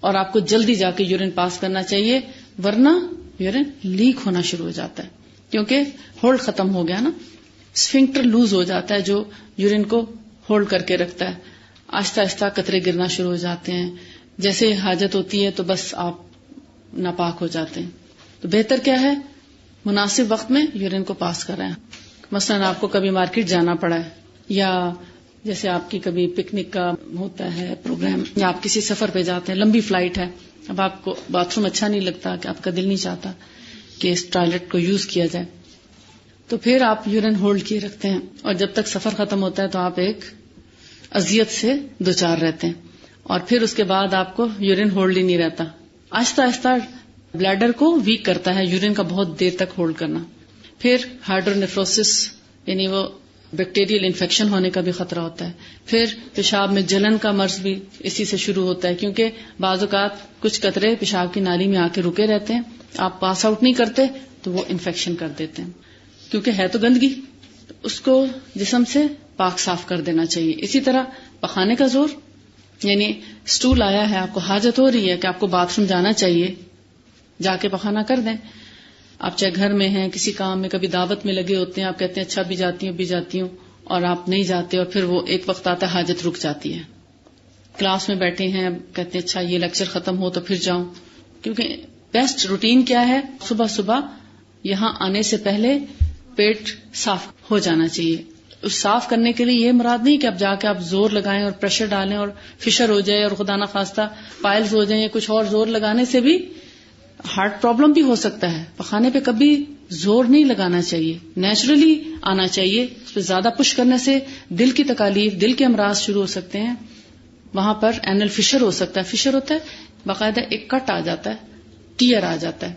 اور آپ کو جلدی جا کے یورین پاس کرنا چاہیے، ورنہ یورین لیک ہونا شروع ہو جاتا ہے، کیونکہ ہولڈ ختم ہو گیا نا. اسفنکٹر لوز ہو جاتا ہے جو یورین کو ہولڈ کر کے رکھتا ہے. آہستہ آہستہ قطرے گرنا شروع ہو جاتے ہیں، جیسے حاجت ہوتی ہے تو بس آپ ناپاک ہو جاتے ہیں. تو بہتر کیا ہے، مناسب وقت میں یورین کو پاس کریں. مثلا آپ کو کبھی مارکیٹ جانا پڑا ہے، یا جیسے آپ کی کبھی پکنک کا ہوتا ہے پروگرام، یا آپ کسی سفر پہ جاتے ہیں، لمبی فلائٹ ہے، اب آپ کو باتھ روم اچھا نہیں لگتا، کہ آپ کا دل نہیں چاہتا کہ اس ٹوائلٹ کو یوز کیا جائے، تو پھر آپ یورین ہولڈ کیے رکھتے ہیں، اور جب تک سفر ختم ہوتا ہے تو آپ ایک اذیت سے دوچار رہتے ہیں. اور پھر اس کے بعد آپ کو یورین ہولڈ ہی نہیں رہتا. آہستہ آہستہ بلیڈر کو ویک کرتا ہے یورین کا بہت دیر تک ہولڈ کرنا. پھر ہائیڈرونیفروسس، یعنی وہ بیکٹیریل انفیکشن ہونے کا بھی خطرہ ہوتا ہے. پھر پیشاب میں جلن کا مرض بھی اسی سے شروع ہوتا ہے، کیونکہ بعض اوقات کچھ قطرے پیشاب کی نالی میں آ کے رکے رہتے ہیں، آپ پاس آؤٹ نہیں کرتے تو وہ انفیکشن کر دیتے ہیں، کیونکہ ہے تو گندگی، اس کو جسم سے پاک صاف کر دینا چاہیے. اسی طرح پخانے کا زور، یعنی سٹول آیا ہے، آپ کو حاجت ہو رہی ہے کہ آپ کو باتھ روم جانا چاہیے، جا کے پخانا کر دیں. آپ چاہے گھر میں ہیں، کسی کام میں، کبھی دعوت میں لگے ہوتے ہیں، آپ کہتے ہیں اچھا بھی جاتی ہوں، اور آپ نہیں جاتے، اور پھر وہ ایک وقت آتا ہے حاجت رک جاتی ہے. کلاس میں بیٹھے ہیں، کہتے ہیں اچھا یہ لیکچر ختم ہو تو پھر جاؤں، کیونکہ بیسٹ روٹین کیا ہے، صبح صبح یہاں آنے سے پہلے پیٹ صاف ہو جانا چاہیے. اس صاف کرنے کے لیے یہ مراد نہیں کہ اب جا کے آپ زور لگائیں اور پریشر ڈالیں اور فشر ہو جائے اور خدا نخواستہ پائلز ہو جائیں، یا کچھ اور زور لگانے سے بھی ہارٹ پرابلم بھی ہو سکتا ہے. پخانے پہ کبھی زور نہیں لگانا چاہیے، نیچرلی آنا چاہیے. اس پہ زیادہ پش کرنے سے دل کی تکالیف، دل کے امراض شروع ہو سکتے ہیں. وہاں پر اینل فشر ہو سکتا ہے. فشر ہوتا ہے باقاعدہ ایک کٹ آ جاتا ہے، ٹیئر آ جاتا ہے،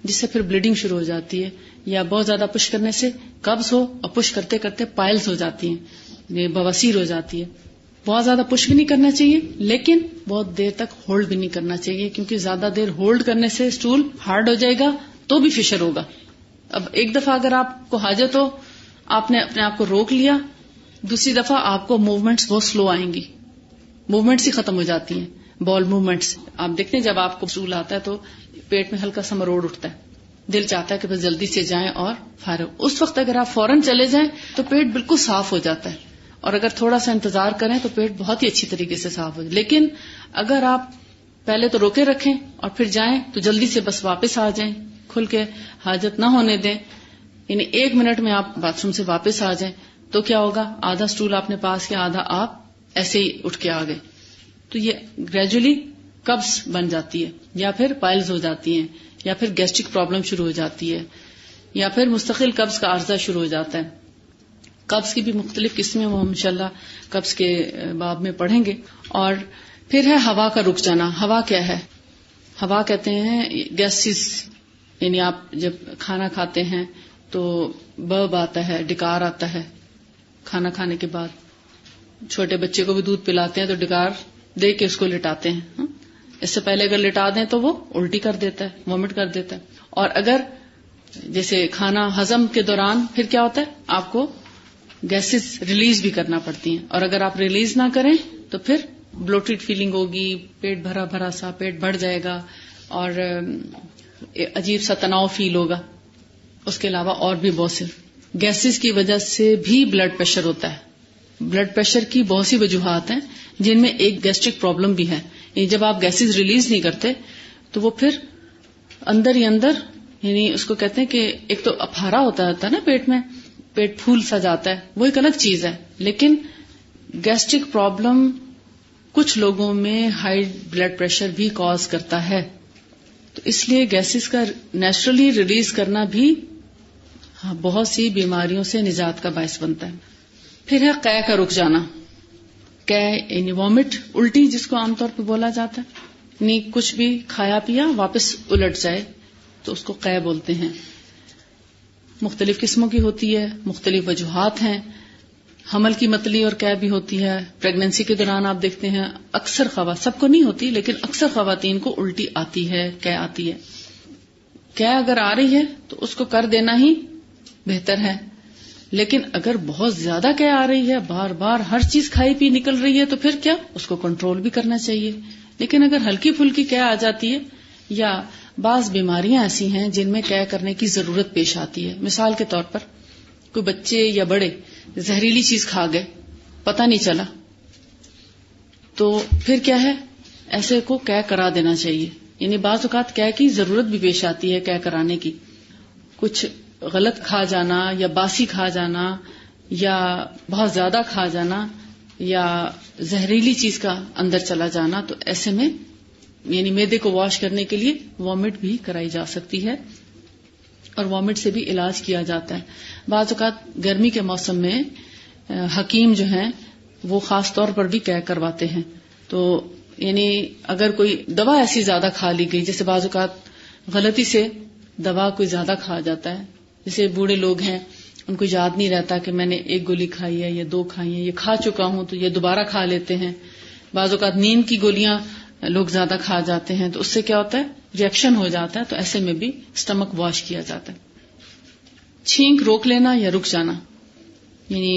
جس سے پھر بلیڈنگ شروع ہو جاتی ہے. یا بہت زیادہ پش کرنے سے قبض ہو، اور پش کرتے کرتے پائلز ہو جاتی ہیں، بواسیر ہو جاتی ہے. بہت زیادہ پش بھی نہیں کرنا چاہیے، لیکن بہت دیر تک ہولڈ بھی نہیں کرنا چاہیے، کیونکہ زیادہ دیر ہولڈ کرنے سے سٹول ہارڈ ہو جائے گا تو بھی فشر ہوگا. اب ایک دفعہ اگر آپ کو حاجت ہو، آپ نے اپنے آپ کو روک لیا، دوسری دفعہ آپ کو موومنٹس بہت سلو آئیں گی، موومنٹس ہی ختم ہو جاتی ہیں، بال موومنٹس. آپ دیکھتے ہیں جب آپ کو سٹول آتا ہے تو پیٹ میں ہلکا سا مروڑ اٹھتا ہے، دل چاہتا ہے کہ بس جلدی سے جائیں اور فارغ. اس وقت اگر آپ فوراً چلے جائیں تو پیٹ بالکل صاف ہو جاتا ہے، اور اگر تھوڑا سا انتظار کریں تو پیٹ بہت ہی اچھی طریقے سے صاف ہو جائے. لیکن اگر آپ پہلے تو روکے رکھیں اور پھر جائیں تو جلدی سے بس واپس آ جائیں, کھل کے حاجت نہ ہونے دیں. یعنی 1 منٹ میں آپ باتھ روم سے واپس آ جائیں تو کیا ہوگا, آدھا سٹول آپ نے پاس کیا, آدھا آپ ایسے ہی اٹھ کے آ گئے. تو یہ گریجولی قبض بن جاتی ہے, یا پھر پائلز ہو جاتی ہیں, یا پھر گیسٹرک پرابلم شروع ہو جاتی ہے, یا پھر مستقل قبض کا عارضہ شروع ہو جاتا ہے. قبض کی بھی مختلف قسمیں وہ ہم انشاءاللہ قبض کے باب میں پڑھیں گے. اور پھر ہے ہوا کا رک جانا. ہوا کیا ہے؟ ہوا کہتے ہیں گیسز, یعنی آپ جب کھانا کھاتے ہیں تو برب آتا ہے, ڈکار آتا ہے کھانا کھانے کے بعد. چھوٹے بچے کو بھی دودھ پلاتے ہیں تو ڈکار دے کے اس کو لٹاتے ہیں. اس سے پہلے اگر لٹا دیں تو وہ الٹی کر دیتا ہے, وامٹ کر دیتا ہے. اور اگر جیسے کھانا ہضم کے دوران پھر کیا ہوتا ہے, آپ کو گیسز ریلیز بھی کرنا پڑتی ہیں, اور اگر آپ ریلیز نہ کریں تو پھر بلوٹڈ فیلنگ ہوگی, پیٹ بھرا بھرا سا, پیٹ بڑھ جائے گا, اور عجیب سا تناؤ فیل ہوگا. اس کے علاوہ اور بھی بہت سے گیسز کی وجہ سے بھی بلڈ پریشر ہوتا ہے. بلڈ پریشر کی بہت سی وجوہات ہیں جن میں ایک گیسٹرک پرابلم بھی ہے. یعنی جب آپ گیسز ریلیز نہیں کرتے تو وہ پھر اندر ہی اندر, یعنی اس کو کہتے ہیں کہ ایک تو اپہارا ہوتا ہے نا پیٹ میں, پیٹ پھول سا جاتا ہے, وہ ایک الگ چیز ہے. لیکن گیسٹرک پرابلم کچھ لوگوں میں ہائی بلڈ پریشر بھی کاز کرتا ہے. تو اس لیے گیسز کا نیچرلی ریلیز کرنا بھی بہت سی بیماریوں سے نجات کا باعث بنتا ہے. پھر ہے قے کا رک جانا. قے یعنی وامٹ, الٹی جس کو عام طور پہ بولا جاتا ہے, یعنی کچھ بھی کھایا پیا واپس الٹ جائے تو اس کو قے بولتے ہیں. مختلف قسموں کی ہوتی ہے, مختلف وجوہات ہیں. حمل کی متلی اور قے بھی ہوتی ہے. پریگننسی کے دوران آپ دیکھتے ہیں اکثر سب کو نہیں ہوتی لیکن اکثر خواتین کو الٹی آتی ہے, قے آتی ہے. قے اگر آ رہی ہے تو اس کو کر دینا ہی بہتر ہے. لیکن اگر بہت زیادہ قے آ رہی ہے, بار بار ہر چیز کھائی پی نکل رہی ہے, تو پھر کیا, اس کو کنٹرول بھی کرنا چاہیے. لیکن اگر ہلکی پھلکی قے آ جاتی ہے, یا بعض بیماریاں ایسی ہیں جن میں قے کرنے کی ضرورت پیش آتی ہے. مثال کے طور پر کوئی بچے یا بڑے زہریلی چیز کھا گئے, پتہ نہیں چلا, تو پھر کیا ہے, ایسے کو قے کرا دینا چاہیے. یعنی بعض اوقات قے کی ضرورت بھی پیش آتی ہے قے کرانے کی. کچھ غلط کھا جانا, یا باسی کھا جانا, یا بہت زیادہ کھا جانا, یا زہریلی چیز کا اندر چلا جانا, تو ایسے میں یعنی معدے کو واش کرنے کے لیے وامٹ بھی کرائی جا سکتی ہے, اور وامٹ سے بھی علاج کیا جاتا ہے. بعض اوقات گرمی کے موسم میں حکیم جو ہیں وہ خاص طور پر بھی قے کرواتے ہیں. تو یعنی اگر کوئی دوا ایسی زیادہ کھا لی گئی, جیسے بعض اوقات غلطی سے دوا کوئی زیادہ کھا جاتا ہے, جیسے بوڑھے لوگ ہیں ان کو یاد نہیں رہتا کہ میں نے 1 گولی کھائی ہے یا 2 کھائی ہیں, یہ کھا چکا ہوں تو یہ دوبارہ کھا لیتے ہیں. بعض اوقات نیند کی گولیاں لوگ زیادہ کھا جاتے ہیں, تو اس سے کیا ہوتا ہے, ریئیکشن ہو جاتا ہے. تو ایسے میں بھی اسٹمک واش کیا جاتا ہے. چھینک روک لینا یا رک جانا, یعنی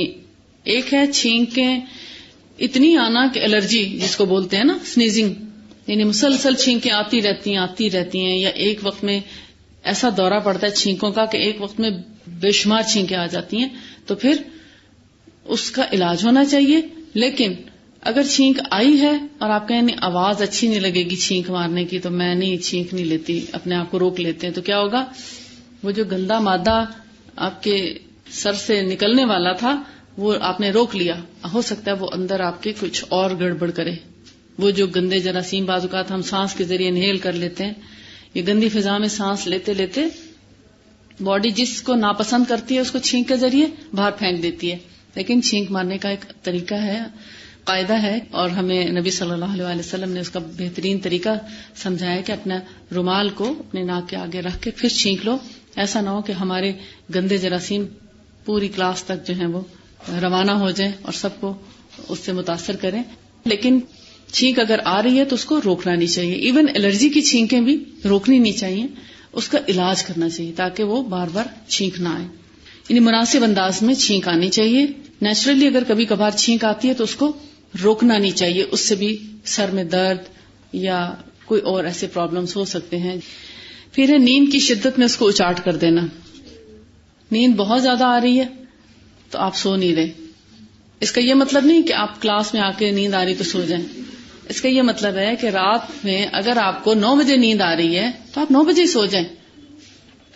ایک ہے چھینکیں اتنی آنا کہ الرجی جس کو بولتے ہیں نا, سنیزنگ, یعنی مسلسل چھینکیں آتی رہتی ہیں, یا ایک وقت میں ایسا دورہ پڑتا ہے چھینکوں کا کہ ایک وقت میں بے شمار چھینکیں آ جاتی ہیں. تو پھر اس کا علاج ہونا چاہیے. لیکن اگر چھینک آئی ہے اور آپ کہیں نہیں آواز اچھی نہیں لگے گی چھینک مارنے کی, تو میں نہیں چھینک نہیں لیتی, اپنے آپ کو روک لیتے ہیں, تو کیا ہوگا, وہ جو گندا مادہ آپ کے سر سے نکلنے والا تھا وہ آپ نے روک لیا, ہو سکتا ہے وہ اندر آپ کے کچھ اور گڑبڑ کرے. وہ جو گندے جراثیم بعض اوقات ہم سانس کے ذریعے انہیل کر لیتے ہیں, یہ گندی فضا میں سانس لیتے لیتے باڈی جس کو ناپسند کرتی ہے اس کو چھینک کے ذریعے باہر پھینک دیتی ہے. لیکن چھینک مارنے کا ایک طریقہ ہے, قاعدہ ہے, اور ہمیں نبی صلی اللہ علیہ وسلم نے اس کا بہترین طریقہ سمجھایا کہ اپنا رومال کو اپنے ناک کے آگے رکھ کے پھر چھینک لو. ایسا نہ ہو کہ ہمارے گندے جراثیم پوری کلاس تک جو ہیں وہ روانہ ہو جائیں اور سب کو اس سے متاثر کریں. لیکن چھینک اگر آ رہی ہے تو اس کو روکنا نہیں چاہیے. ایون الرجی کی چھینکیں بھی روکنی نہیں چاہیے, اس کا علاج کرنا چاہیے تاکہ وہ بار بار چھینک نہ آئے. یعنی مناسب انداز میں چھینک آنی چاہیے. نیچرلی اگر کبھی کبھار چھینک آتی ہے تو اس کو روکنا نہیں چاہیے, اس سے بھی سر میں درد یا کوئی اور ایسے پرابلمز ہو سکتے ہیں. پھر ہے نیند کی شدت میں اس کو اچاٹ کر دینا. نیند بہت زیادہ آ رہی ہے تو آپ سو نہیں رہے. اس کا یہ مطلب نہیں کہ آپ کلاس میں آ کے نیند آ رہی تو سو جائیں. اس کا یہ مطلب ہے کہ رات میں اگر آپ کو 9 بجے نیند آ رہی ہے تو آپ 9 بجے ہی سو جائیں.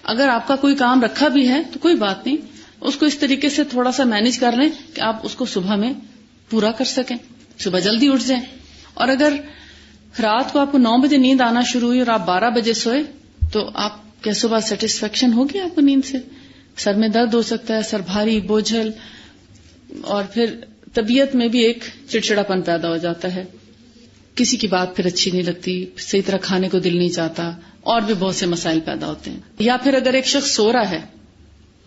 اگر آپ کا کوئی کام رکھا بھی ہے تو کوئی بات نہیں, اس کو اس طریقے سے تھوڑا سا مینج کر لیں کہ آپ اس کو صبح میں پورا کر سکیں, صبح جلدی اٹھ جائیں. اور اگر رات کو آپ کو 9 بجے نیند آنا شروع ہوئی اور آپ 12 بجے سوئے تو آپ کیا صبح سیٹسفیکشن ہوگی آپ کو نیند سے؟ سر میں درد ہو سکتا ہے, سر بھاری بوجھل, اور پھر طبیعت میں بھی ایک چڑچڑاپن پیدا ہو جاتا ہے, کسی کی بات پھر اچھی نہیں لگتی, صحیح طرح کھانے کو دل نہیں چاہتا, اور بھی بہت سے مسائل پیدا ہوتے ہیں. یا پھر اگر ایک شخص سو رہا ہے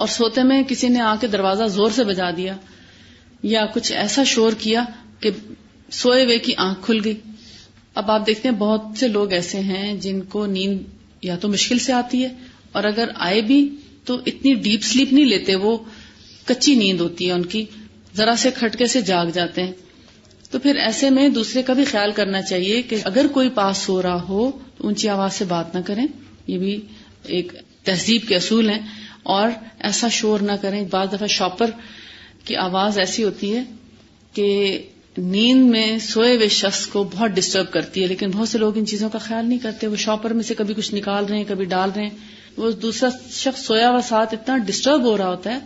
اور سوتے میں کسی نے آ کے دروازہ زور سے بجا دیا یا کچھ ایسا شور کیا کہ سوئے ہوئے کی آنکھ کھل گئی. اب آپ دیکھتے ہیں بہت سے لوگ ایسے ہیں جن کو نیند یا تو مشکل سے آتی ہے, اور اگر آئے بھی تو اتنی ڈیپ سلیپ نہیں لیتے, وہ کچی نیند ہوتی ہے ان کی, ذرا سے کھٹکے سے جاگ جاتے ہیں. تو پھر ایسے میں دوسرے کا بھی خیال کرنا چاہیے کہ اگر کوئی پاس سو رہا ہو تو اونچی آواز سے بات نہ کریں, یہ بھی ایک تہذیب کے اصول ہیں, اور ایسا شور نہ کریں. بعض دفعہ شاپر کی آواز ایسی ہوتی ہے کہ نیند میں سوئے ہوئے شخص کو بہت ڈسٹرب کرتی ہے, لیکن بہت سے لوگ ان چیزوں کا خیال نہیں کرتے. وہ شاپر میں سے کبھی کچھ نکال رہے ہیں, کبھی ڈال رہے ہیں, وہ دوسرا شخص سویا ہوا ساتھ اتنا ڈسٹرب ہو رہا ہوتا ہے.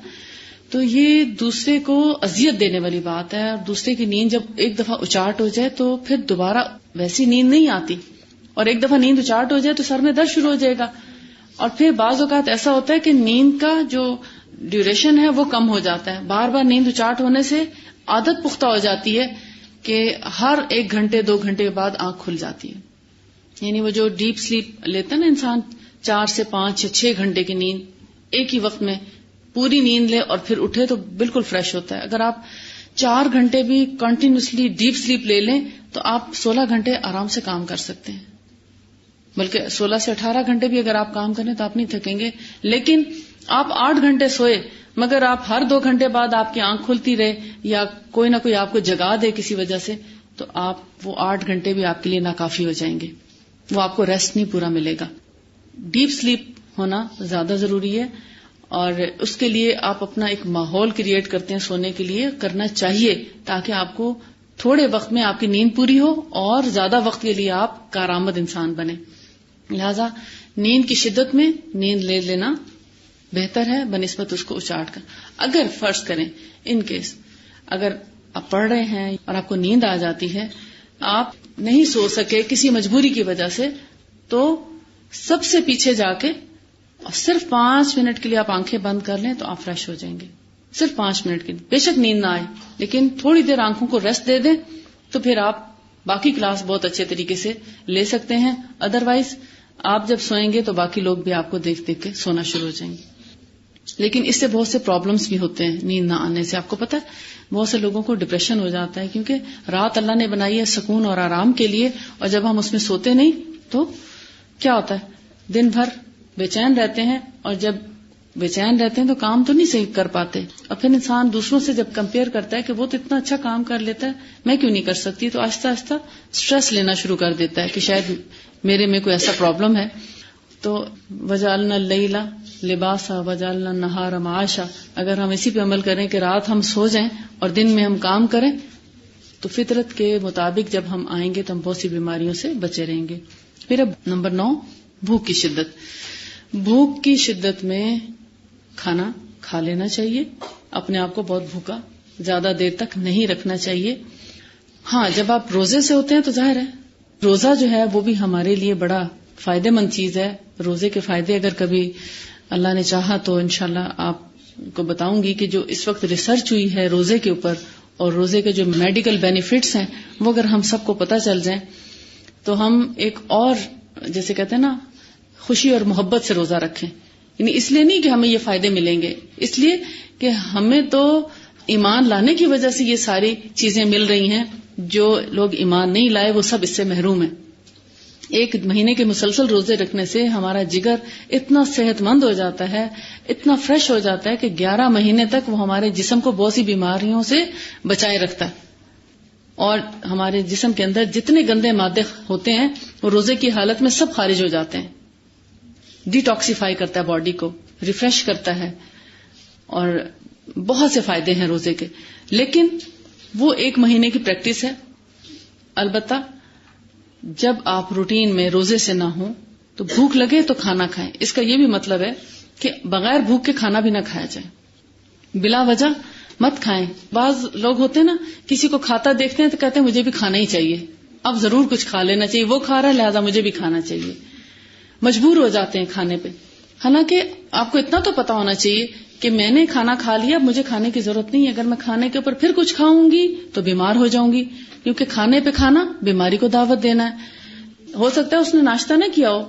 تو یہ دوسرے کو اذیت دینے والی بات ہے, اور دوسرے کی نیند جب ایک دفعہ اچاٹ ہو جائے تو پھر دوبارہ ویسی نیند نہیں آتی, اور ایک دفعہ نیند اچاٹ ہو جائے تو سر میں درد شروع ہو جائے گا. اور پھر بعض اوقات ایسا ہوتا ہے کہ نیند کا جو ڈیوریشن ہے وہ کم ہو جاتا ہے, بار بار نیند اچاٹ ہونے سے عادت پختہ ہو جاتی ہے کہ ہر 1 گھنٹے 2 گھنٹے کے بعد آنکھ کھل جاتی ہے. یعنی وہ جو ڈیپ سلیپ لیتا ہے نا انسان, 4 سے 5 یا 6 گھنٹے کی نیند ایک ہی وقت میں پوری نیند لے اور پھر اٹھے تو بالکل فریش ہوتا ہے. اگر آپ 4 گھنٹے بھی کنٹینیوسلی ڈیپ سلیپ لے لیں تو آپ 16 گھنٹے آرام سے کام کر سکتے ہیں, بلکہ 16 سے 18 گھنٹے بھی اگر آپ کام کریں تو آپ نہیں تھکیں گے. لیکن آپ 8 گھنٹے سوئے مگر آپ ہر 2 گھنٹے بعد آپ کی آنکھ کھلتی رہے یا کوئی نہ کوئی آپ کو جگا دے کسی وجہ سے, تو آپ وہ 8 گھنٹے بھی آپ کے لیے ناکافی ہو جائیں گے, وہ آپ کو ریسٹ نہیں پورا ملے گا. ڈیپ سلیپ ہونا زیادہ ضروری ہے, اور اس کے لیے آپ اپنا ایک ماحول کریٹ کرتے ہیں سونے کے لیے, کرنا چاہیے تاکہ آپ کو تھوڑے وقت میں آپ کی نیند پوری ہو اور زیادہ وقت کے لیے آپ کارآمد انسان بنے. لہذا نیند کی شدت میں نیند لے لینا بہتر ہے بنسبت اس کو اچاٹ کر. اگر فرض کریں ان کیس اگر آپ پڑھ رہے ہیں اور آپ کو نیند آ جاتی ہے, آپ نہیں سو سکے کسی مجبوری کی وجہ سے, تو سب سے پیچھے جا کے اور صرف 5 منٹ کے لیے آپ آنکھیں بند کر لیں تو آپ فریش ہو جائیں گے. صرف 5 منٹ کے لیے, بے شک نیند نہ آئے لیکن تھوڑی دیر آنکھوں کو ریسٹ دے دیں تو پھر آپ باقی کلاس بہت اچھے طریقے سے لے سکتے ہیں. ادروائز آپ جب سوئیں گے تو باقی لوگ بھی آپ کو دیکھ دیکھ کے سونا شروع ہو جائیں گے. لیکن اس سے بہت سے پرابلمز بھی ہوتے ہیں نیند نہ آنے سے. آپ کو پتہ ہے بہت سے لوگوں کو ڈپریشن ہو جاتا ہے, کیونکہ رات اللہ نے بنائی ہے سکون اور آرام کے لیے, اور جب ہم اس میں سوتے نہیں تو کیا ہوتا ہے, دن بھر بے چین رہتے ہیں, اور جب بے چین رہتے ہیں تو کام تو نہیں صحیح کر پاتے, اور پھر انسان دوسروں سے جب کمپیئر کرتا ہے کہ وہ تو اتنا اچھا کام کر لیتا ہے میں کیوں نہیں کر سکتی, تو آہستہ آہستہ سٹریس لینا شروع کر دیتا ہے کہ شاید میرے میں کوئی ایسا پرابلم ہے. تو وجعلنا اللیل لباسا وجعلنا النہار معاشا, اگر ہم اسی پہ عمل کریں کہ رات ہم سو جائیں اور دن میں ہم کام کریں تو فطرت کے مطابق جب ہم آئیں گے تو ہم بہت سی بیماریوں سے بچے رہیں گے. پھر اب نمبر 9, بھوک کی شدت. بھوک کی شدت میں کھانا کھا لینا چاہیے, اپنے آپ کو بہت بھوکا زیادہ دیر تک نہیں رکھنا چاہیے. ہاں جب آپ روزے سے ہوتے ہیں تو ظاہر ہے روزہ جو ہے وہ بھی ہمارے لیے بڑا فائدہ مند چیز ہے. روزے کے فائدے اگر کبھی اللہ نے چاہا تو انشاءاللہ آپ کو بتاؤں گی کہ جو اس وقت ریسرچ ہوئی ہے روزے کے اوپر اور روزے کے جو میڈیکل بینیفٹس ہیں وہ اگر ہم سب کو پتہ چل جائیں تو ہم ایک اور جیسے کہتے ہیں نا خوشی اور محبت سے روزہ رکھیں. یعنی اس لیے نہیں کہ ہمیں یہ فائدے ملیں گے, اس لیے کہ ہمیں تو ایمان لانے کی وجہ سے یہ ساری چیزیں مل رہی ہیں, جو لوگ ایمان نہیں لائے وہ سب اس سے محروم ہیں. 1 مہینے کے مسلسل روزے رکھنے سے ہمارا جگر اتنا صحت مند ہو جاتا ہے, اتنا فریش ہو جاتا ہے کہ 11 مہینے تک وہ ہمارے جسم کو بہت سی بیماریوں سے بچائے رکھتا ہے, اور ہمارے جسم کے اندر جتنے گندے مادے ہوتے ہیں وہ روزے کی حالت میں سب خارج ہو جاتے ہیں. ڈیٹاکسیفائی کرتا ہے باڈی کو, ریفریش کرتا ہے, اور بہت سے فائدے ہیں روزے کے. لیکن وہ 1 مہینے کی پریکٹس ہے. البتہ جب آپ روٹین میں روزے سے نہ ہوں تو بھوک لگے تو کھانا کھائیں. اس کا یہ بھی مطلب ہے کہ بغیر بھوک کے کھانا بھی نہ کھایا جائے, بلا وجہ مت کھائیں. بعض لوگ ہوتے ہیں نا, کسی کو کھاتا دیکھتے ہیں تو کہتے ہیں مجھے بھی کھانا ہی چاہیے, اب ضرور کچھ کھا لینا چاہیے, وہ کھا رہا ہے لہذا مجھے بھی کھانا چاہیے, مجبور ہو جاتے ہیں کھانے پہ. حالانکہ آپ کو اتنا تو پتا ہونا چاہیے کہ میں نے کھانا کھا لیا, اب مجھے کھانے کی ضرورت نہیں ہے. اگر میں کھانے کے اوپر پھر کچھ کھاؤں گی تو بیمار ہو جاؤں گی, کیونکہ کھانے پہ کھانا بیماری کو دعوت دینا ہے. ہو سکتا ہے اس نے ناشتہ نہ کیا ہو,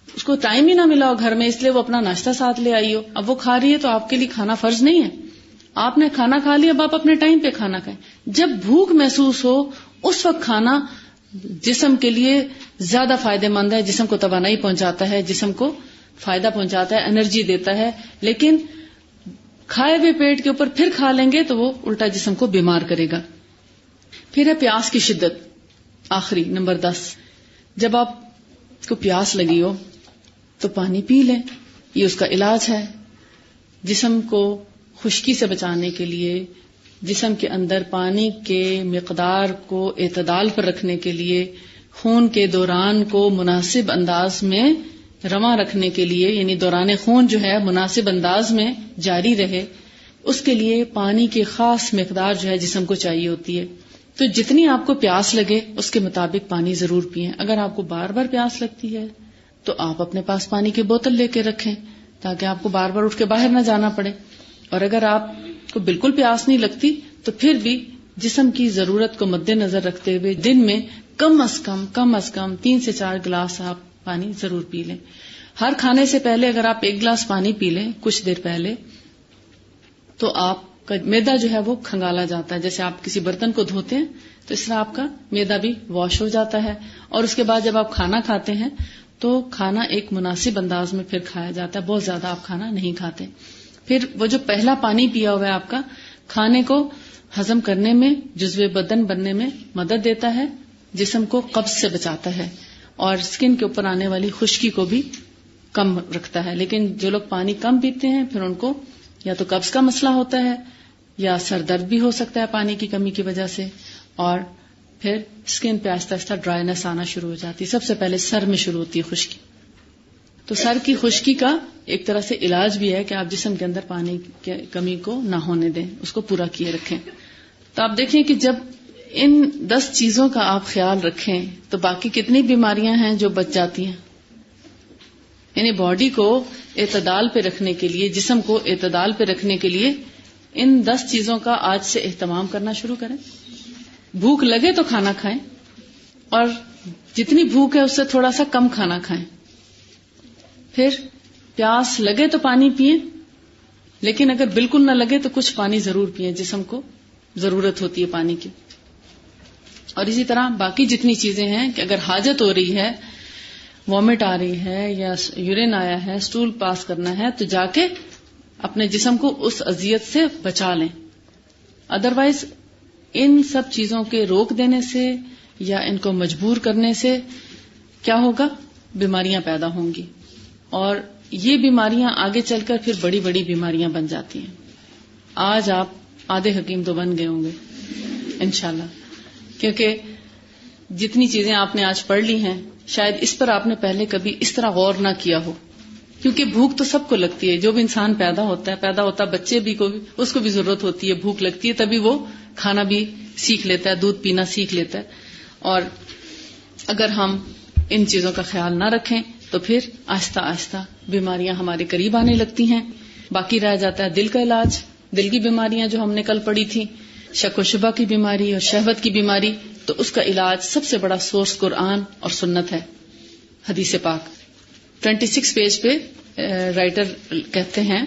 اس کو ٹائم ہی نہ ملا ہو گھر میں, اس لیے وہ اپنا ناشتہ ساتھ لے آئی ہو, اب وہ کھا رہی ہے تو آپ کے لیے کھانا فرض نہیں ہے. آپ نے کھانا کھا لیا, اب آپ اپنے ٹائم پہ کھانا کھائیں. جب بھوک محسوس ہو اس وقت کھانا جسم کے لیے زیادہ فائدہ مند ہے, جسم کو توانائی پہنچاتا ہے, جسم کو فائدہ پہنچاتا ہے, انرجی دیتا ہے. لیکن کھائے ہوئے پیٹ کے اوپر پھر کھا لیں گے تو وہ الٹا جسم کو بیمار کرے گا. پھر ہے پیاس کی شدت, آخری نمبر 10. جب آپ کو پیاس لگی ہو تو پانی پی لیں, یہ اس کا علاج ہے. جسم کو خشکی سے بچانے کے لیے, جسم کے اندر پانی کے مقدار کو اعتدال پر رکھنے کے لیے, خون کے دوران کو مناسب انداز میں رواں رکھنے کے لیے, یعنی دوران خون جو ہے مناسب انداز میں جاری رہے, اس کے لیے پانی کی خاص مقدار جو ہے جسم کو چاہیے ہوتی ہے. تو جتنی آپ کو پیاس لگے اس کے مطابق پانی ضرور پئیں. اگر آپ کو بار بار پیاس لگتی ہے تو آپ اپنے پاس پانی کی بوتل لے کے رکھیں تاکہ آپ کو بار بار اٹھ کے باہر نہ جانا پڑے. اور اگر آپ کو بالکل پیاس نہیں لگتی تو پھر بھی جسم کی ضرورت کو مد نظر رکھتے ہوئے دن میں کم از کم 3 سے 4 گلاس آپ پانی ضرور پی لیں. ہر کھانے سے پہلے اگر آپ 1 گلاس پانی پی لیں کچھ دیر پہلے تو آپ کا معدہ جو ہے وہ کھنگالا جاتا ہے. جیسے آپ کسی برتن کو دھوتے ہیں تو اس طرح آپ کا معدہ بھی واش ہو جاتا ہے. اور اس کے بعد جب آپ کھانا کھاتے ہیں تو کھانا ایک مناسب انداز میں پھر کھایا جاتا ہے, بہت زیادہ آپ کھانا نہیں کھاتے. پھر وہ جو پہلا پانی پیا ہوا ہے آپ کا, کھانے کو ہضم کرنے میں, جزو بدن بننے میں مدد دیتا ہے, جسم کو قبض سے بچاتا ہے اور اسکن کے اوپر آنے والی خشکی کو بھی کم رکھتا ہے. لیکن جو لوگ پانی کم پیتے ہیں پھر ان کو یا تو قبض کا مسئلہ ہوتا ہے یا سر درد بھی ہو سکتا ہے پانی کی کمی کی وجہ سے, اور پھر اسکن پہ آہستہ آہستہ ڈرائینس آنا شروع ہو جاتی ہے. سب سے پہلے سر میں شروع ہوتی ہے خشکی. تو سر کی خشکی کا ایک طرح سے علاج بھی ہے کہ آپ جسم کے اندر پانی کی کمی کو نہ ہونے دیں, اس کو پورا کیے رکھیں. تو آپ دیکھیں کہ جب ان 10 چیزوں کا آپ خیال رکھیں تو باقی کتنی بیماریاں ہیں جو بچ جاتی ہیں. یعنی باڈی کو اعتدال پہ رکھنے کے لیے, جسم کو اعتدال پہ رکھنے کے لیے ان 10 چیزوں کا آج سے اہتمام کرنا شروع کریں. بھوک لگے تو کھانا کھائیں, اور جتنی بھوک ہے اس سے تھوڑا سا کم کھانا کھائیں. پھر پیاس لگے تو پانی پئیں, لیکن اگر بالکل نہ لگے تو کچھ پانی ضرور پئیں, جسم کو ضرورت ہوتی ہے پانی کی. اور اسی طرح باقی جتنی چیزیں ہیں کہ اگر حاجت ہو رہی ہے, وامٹ آ رہی ہے یا یورین آیا ہے, سٹول پاس کرنا ہے, تو جا کے اپنے جسم کو اس اذیت سے بچا لیں. ادروائز ان سب چیزوں کے روک دینے سے یا ان کو مجبور کرنے سے کیا ہوگا, بیماریاں پیدا ہوں گی, اور یہ بیماریاں آگے چل کر پھر بڑی بڑی بیماریاں بن جاتی ہیں. آج آپ آدھے حکیم تو بن گئے ہوں گے انشاءاللہ, کیونکہ جتنی چیزیں آپ نے آج پڑھ لی ہیں شاید اس پر آپ نے پہلے کبھی اس طرح غور نہ کیا ہو. کیونکہ بھوک تو سب کو لگتی ہے, جو بھی انسان پیدا ہوتا ہے بچے بھی کو بھی اس کو بھی ضرورت ہوتی ہے, بھوک لگتی ہے, تبھی وہ کھانا بھی سیکھ لیتا ہے, دودھ پینا سیکھ لیتا ہے. اور اگر ہم ان چیزوں کا خیال نہ رکھیں تو پھر آہستہ آہستہ بیماریاں ہمارے قریب آنے لگتی ہیں. باقی رہ جاتا ہے دل کا علاج. دل کی بیماریاں جو ہم نے کل پڑھی تھی, شک و شبہ کی بیماری اور شہوت کی بیماری, تو اس کا علاج سب سے بڑا سورس قرآن اور سنت ہے, حدیث پاک. 26 پیج پہ رائٹر کہتے ہیں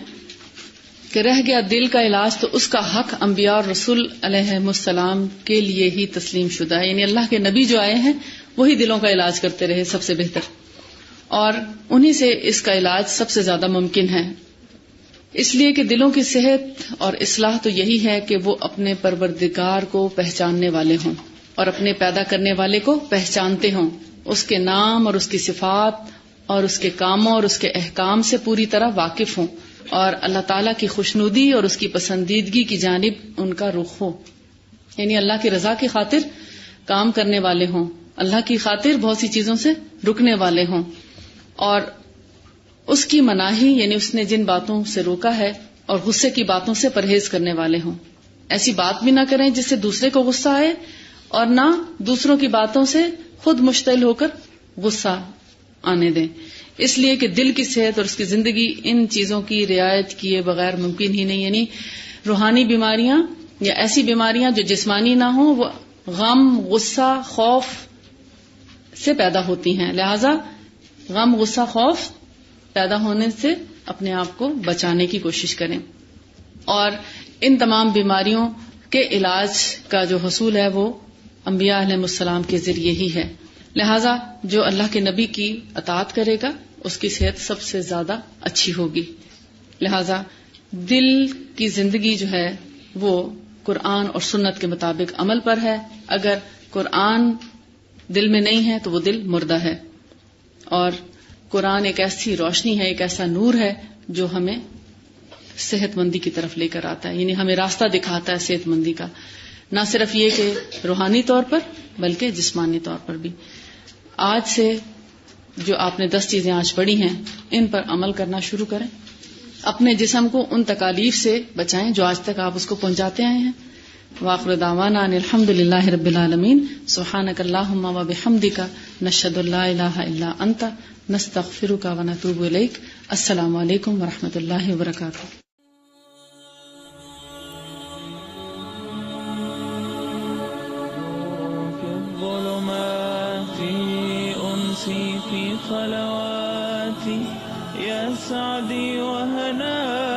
کہ رہ گیا دل کا علاج تو اس کا حق انبیاء اور رسول علیہ السلام کے لیے ہی تسلیم شدہ ہے. یعنی اللہ کے نبی جو آئے ہیں وہی دلوں کا علاج کرتے رہے سب سے بہتر, اور انہی سے اس کا علاج سب سے زیادہ ممکن ہے. اس لیے کہ دلوں کی صحت اور اصلاح تو یہی ہے کہ وہ اپنے پروردگار کو پہچاننے والے ہوں اور اپنے پیدا کرنے والے کو پہچانتے ہوں, اس کے نام اور اس کی صفات اور اس کے کاموں اور اس کے احکام سے پوری طرح واقف ہوں, اور اللہ تعالیٰ کی خوشنودی اور اس کی پسندیدگی کی جانب ان کا رخ ہو. یعنی اللہ کی رضا کی خاطر کام کرنے والے ہوں, اللہ کی خاطر بہت سی چیزوں سے رکنے والے ہوں، اور اس کی مناہی یعنی اس نے جن باتوں سے روکا ہے اور غصے کی باتوں سے پرہیز کرنے والے ہوں. ایسی بات بھی نہ کریں جس سے دوسرے کو غصہ آئے، اور نہ دوسروں کی باتوں سے خود مشتعل ہو کر غصہ آنے دیں، اس لیے کہ دل کی صحت اور اس کی زندگی ان چیزوں کی رعایت کیے بغیر ممکن ہی نہیں. یعنی روحانی بیماریاں یا ایسی بیماریاں جو جسمانی نہ ہوں وہ غم، غصہ، خوف سے پیدا ہوتی ہیں. لہذا غم، غصہ، خوف پیدا ہونے سے اپنے آپ کو بچانے کی کوشش کریں. اور ان تمام بیماریوں کے علاج کا جو حصول ہے وہ انبیاء علیہ السلام کے ذریعے ہی ہے. لہذا جو اللہ کے نبی کی اطاعت کرے گا اس کی صحت سب سے زیادہ اچھی ہوگی. لہذا دل کی زندگی جو ہے وہ قرآن اور سنت کے مطابق عمل پر ہے. اگر قرآن دل میں نہیں ہے تو وہ دل مردہ ہے، اور قرآن ایک ایسی روشنی ہے، ایک ایسا نور ہے جو ہمیں صحت مندی کی طرف لے کر آتا ہے. یعنی ہمیں راستہ دکھاتا ہے صحت مندی کا، نہ صرف یہ کہ روحانی طور پر بلکہ جسمانی طور پر بھی. آج سے جو آپ نے 10 چیزیں آج پڑھی ہیں ان پر عمل کرنا شروع کریں. اپنے جسم کو ان تکالیف سے بچائیں جو آج تک آپ اس کو پہنچاتے آئے ہیں. وآخر دعوانا ان الحمد للہ رب العالمین. سبحانک اللہم و بحمدک، نشہد ان لا الہ الا انت، نستغفرک و نتوب الیک. السلام علیکم ورحمۃ اللہ وبرکاتہ. في خلواتي يا سعدي وهنائي